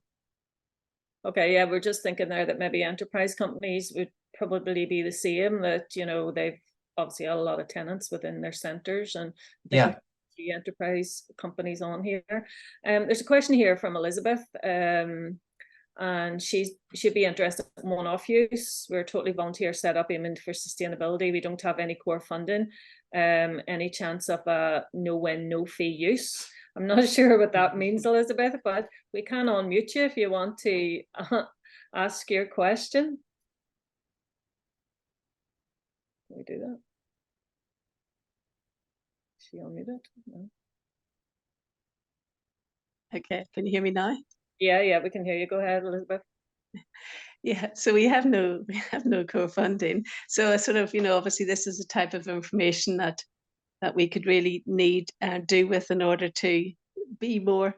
Okay, yeah, we're just thinking there that maybe enterprise companies would probably be the same, that, you know, they've obviously had a lot of tenants within their centres, and Yeah. the enterprise companies on here. There's a question here from Elizabeth, and she'd be interested in one-off use. We're a totally volunteer setup aiming for sustainability. We don't have any core funding. Any chance of a no-win, no-fee use? I'm not sure what that means, Elizabeth, but we can unmute you if you want to ask your question. Can we do that? Is she unmuted? No. Okay, can you hear me now? Yeah, we can hear you. Go ahead, Elizabeth. Yeah, so we have no core funding. So sort of, you know, obviously this is the type of information that we could really need and do with in order to be more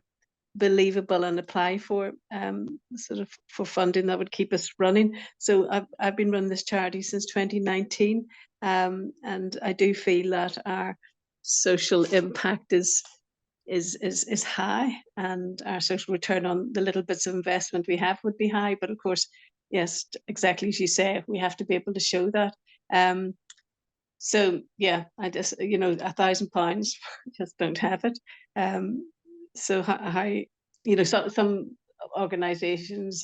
believable and apply for sort of for funding that would keep us running. So I've been running this charity since 2019, and I do feel that our social impact is high, and our social return on the little bits of investment we have would be high. But of course, yes, exactly as you say, we have to be able to show that. So yeah, I just, you know, £1,000, just don't have it. So how, you know, some organisations,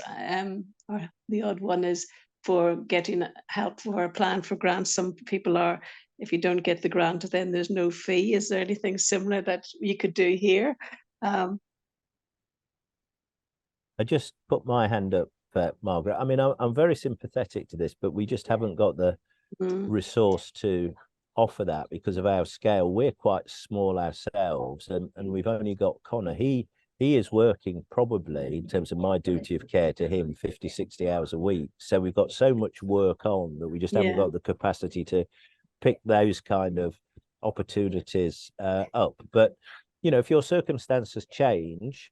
or the odd one is for getting help for a plan for grants. Some people are, if you don't get the grant, then there's no fee. Is there anything similar that you could do here? I just put my hand up, Margaret. I mean, I'm very sympathetic to this, but we just haven't got the resource to offer that because of our scale. We're quite small ourselves, and we've only got Connor. He is working probably, in terms of my duty of care to him, 50, 60 hours a week. So we've got so much work on that we just haven't got the capacity to pick those kind of opportunities up. But, you know, if your circumstances change,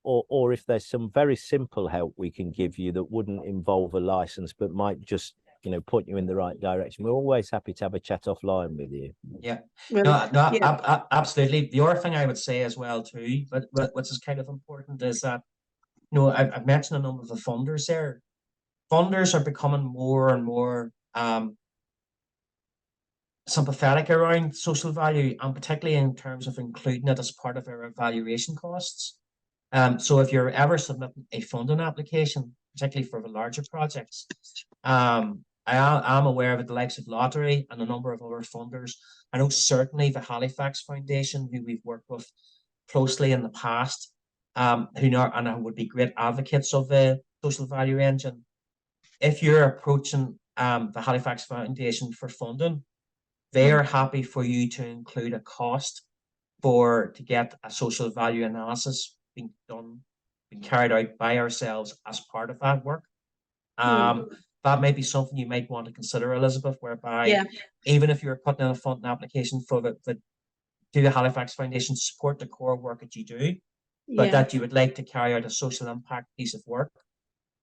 or if there's some very simple help we can give you that wouldn't involve a license but might just, you know, point you in the right direction, we're always happy to have a chat offline with you. Yeah. Well, Absolutely. The other thing I would say as well too, but which is kind of important, is that, you know, I've mentioned a number of the funders there. Funders are becoming more and more sympathetic around social value, and particularly in terms of including it as part of our evaluation costs. So if you're ever submitting a funding application, particularly for the larger projects, I am aware of the likes of Lottery and a number of other funders. I know certainly the Halifax Foundation, who we've worked with closely in the past, who would be great advocates of the social value engine. If you're approaching the Halifax Foundation for funding, they are happy for you to include a cost to get a social value analysis being carried out by ourselves as part of that work. That may be something you might want to consider, Elizabeth, whereby even if you're putting in a funding application for to the Halifax Foundation to support the core work that you do, but that you would like to carry out a social impact piece of work,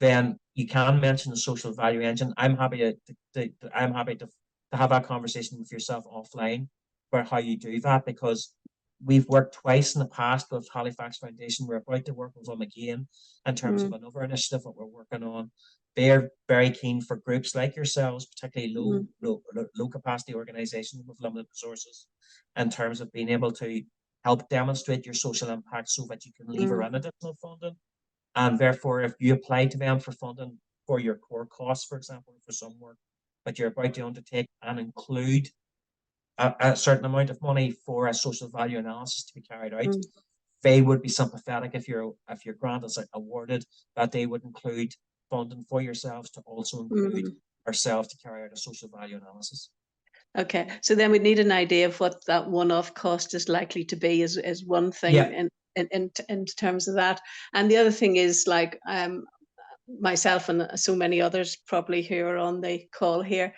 then you can mention the social value engine. I'm happy to have that conversation with yourself offline about how you do that, because we've worked twice in the past with Halifax Foundation. We're about to work with them again in terms of another initiative that we're working on. They're very keen for groups like yourselves, particularly low capacity organizations with limited resources, in terms of being able to help demonstrate your social impact so that you can lever in additional funding. And therefore, if you apply to them for funding for your core costs, for example, for some work that you're about to undertake, and include a certain amount of money for a social value analysis to be carried out, they would be sympathetic if your grant is awarded, that they would include funding for yourselves to also include ourselves to carry out a social value analysis. Okay, so then we need an idea of what that one-off cost is likely to be, is one thing in terms of that. And the other thing is, like, myself and so many others probably who are on the call here,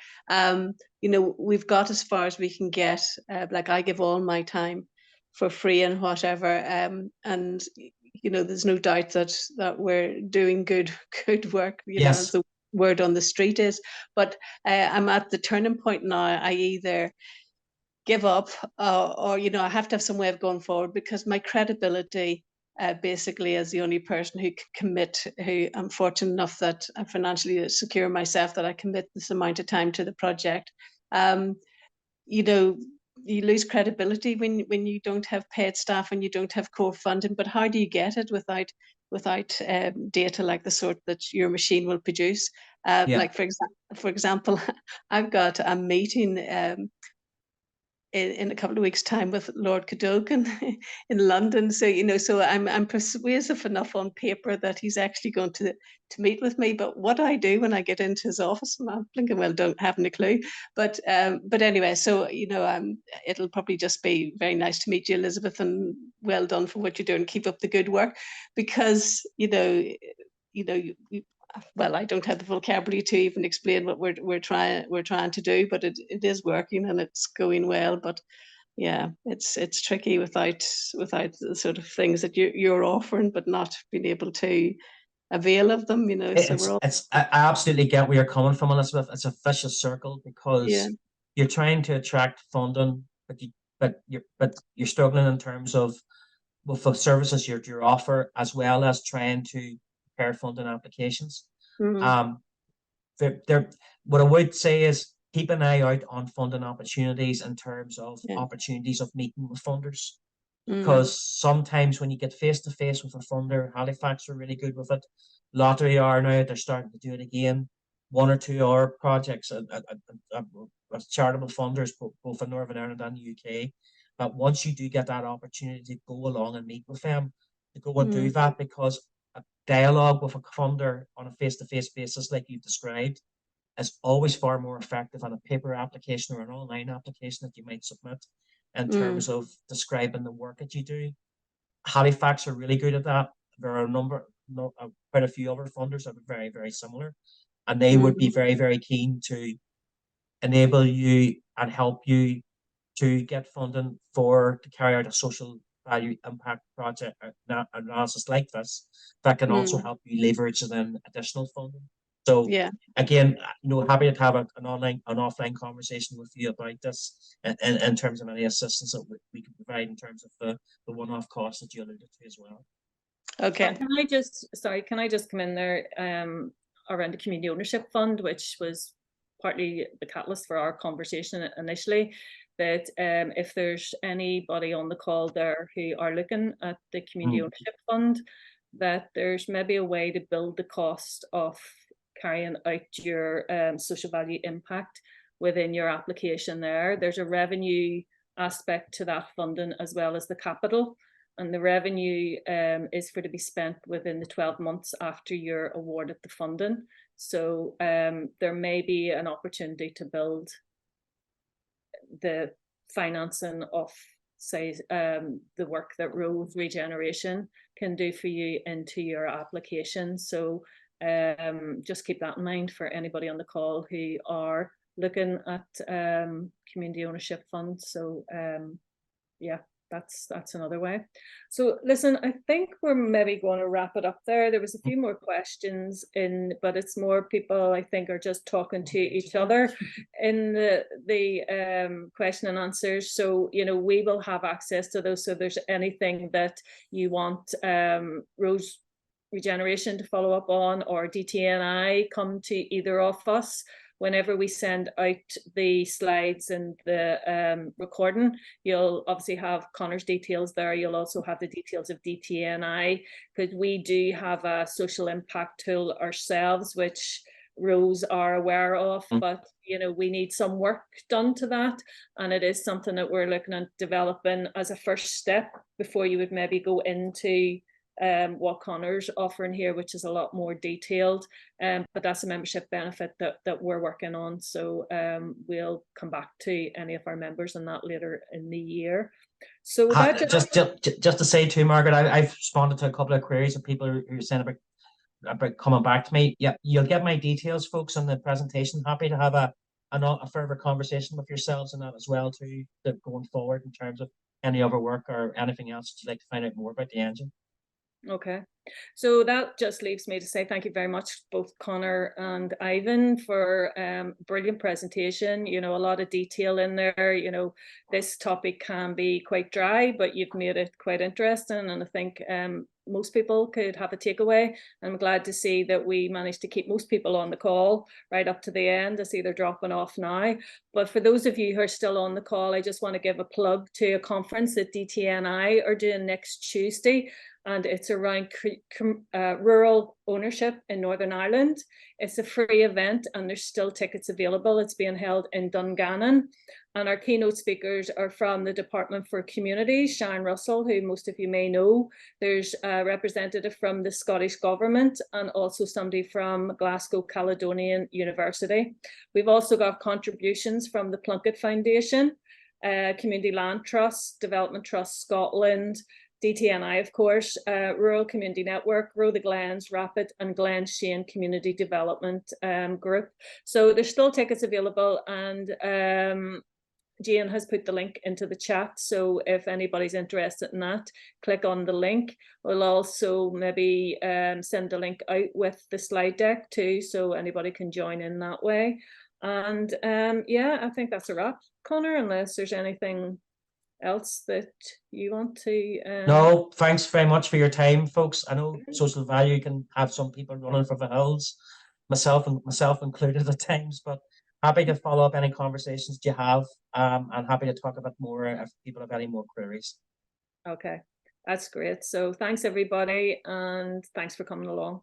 you know, we've got as far as we can get. Like, I give all my time for free and whatever, and you know, there's no doubt that we're doing good work, you know, as the word on the street is. But I'm at the turning point now. I either give up, or you know, I have to have some way of going forward, because my credibility basically as the only person who can commit, who I'm fortunate enough that I'm financially secure myself, that I commit this amount of time to the project. You know, you lose credibility when you don't have paid staff and you don't have core funding. But how do you get it without data like the sort that your machine will produce? Like for example, I've got a meeting in a couple of weeks' time with Lord Cadogan in London. So, you know, so I'm persuasive enough on paper that he's actually going to meet with me. But what I do when I get into his office, I'm thinking, well, don't have any clue. But anyway, so, you know, it'll probably just be very nice to meet you, Elizabeth, and well done for what you're doing. Keep up the good work, because, you know, well, I don't have the vocabulary to even explain what we're trying to do, but it is working and it's going well. But yeah, it's tricky without the sort of things that you're offering, but not being able to avail of them. You know, so we're all. I absolutely get where you're coming from, Elizabeth. It's a vicious circle, because Yeah. you're trying to attract funding, but you're struggling in terms of with the services you offer, as well as trying to prepare funding applications. Mhm. What I would say is keep an eye out on funding opportunities in terms of Yeah. opportunities of meeting with funders. Mm. Because sometimes when you get face to face with a funder, Halifax are really good with it. Lottery are now, they're starting to do it again. 1 or 2 hour projects, charitable funders, both in Northern Ireland and the UK. But once you do get that opportunity to go along and meet with them, to go and do that, because a dialogue with a funder on a face-to-face basis, like you've described, is always far more effective than a paper application or an online application that you might submit in terms of describing the work that you do. Halifax are really good at that. There are quite a few other funders that are very, very similar, and they would be very, very keen to enable you and help you to get funding to carry out a social value impact project analysis like this that can also help you leverage then additional funding. So Yeah. again, you know, happy to have an offline conversation with you about this in terms of any assistance that we can provide in terms of the one-off costs that you alluded to as well. Okay. Can I just come in there around the community ownership fund, which was partly the catalyst for our conversation initially, that if there's anybody on the call there who are looking at the community ownership fund, that there's maybe a way to build the cost of carrying out your social value impact within your application there. There's a revenue aspect to that funding as well as the capital. And the revenue is for to be spent within the 12 months after you're awarded the funding. So there may be an opportunity to build the financing of, say, the work that Rose Regeneration can do for you into your application. So just keep that in mind for anybody on the call who are looking at community ownership funds. So yeah, that's another way. So listen, I think we're maybe going to wrap it up there. There was a few more questions but it's more people I think are just talking to each other in the question and answers. So, you know, we will have access to those. So if there's anything that you want Rose Regeneration to follow up on, or DTNI, come to either of us. Whenever we send out the slides and the recording, you'll obviously have Connor's details there. You'll also have the details of DTNI, because we do have a social impact tool ourselves, which Rose are aware of, but you know, we need some work done to that, and it is something that we're looking at developing as a first step before you would maybe go into what Connor's offering here, which is a lot more detailed, but that's a membership benefit that we're working on. So we'll come back to any of our members on that later in the year. So that just to say too, Margaret, I've responded to a couple of queries of people who are saying about coming back to me. Yeah, you'll get my details, folks, on the presentation. Happy to have a further conversation with yourselves on that as well too, going forward in terms of any other work or anything else that you'd like to find out more about the engine. Okay, So that just leaves me to say thank you very much, both Connor and Ivan, for brilliant presentation. You know, a lot of detail in there. You know, this topic can be quite dry, but you've made it quite interesting, and I think most people could have a takeaway. I'm glad to see that we managed to keep most people on the call right up to the end. I see they're dropping off now. But for those of you who are still on the call, I just want to give a plug to a conference that DTNI are doing next Tuesday, and it's around rural ownership in Northern Ireland. It's a free event and there's still tickets available. It's being held in Dungannon. And our keynote speakers are from the Department for Communities, Sharon Russell, who most of you may know. There's a representative from the Scottish Government and also somebody from Glasgow Caledonian University. We've also got contributions from the Plunkett Foundation, Community Land Trust, Development Trust Scotland, DTNI, of course, Rural Community Network, Grow the Glens, Rapid and Glen Shane Community Development Group. So there's still tickets available, and Jane has put the link into the chat. So if anybody's interested in that, click on the link. We'll also maybe send the link out with the slide deck too, so anybody can join in that way. And yeah, I think that's a wrap, Connor, unless there's anything else that you want to No, thanks very much for your time, folks. I know social value can have some people running for the hills, myself included at times, but happy to follow up any conversations you have, and happy to talk about more if people have any more queries. Okay, that's great. So thanks everybody, and thanks for coming along.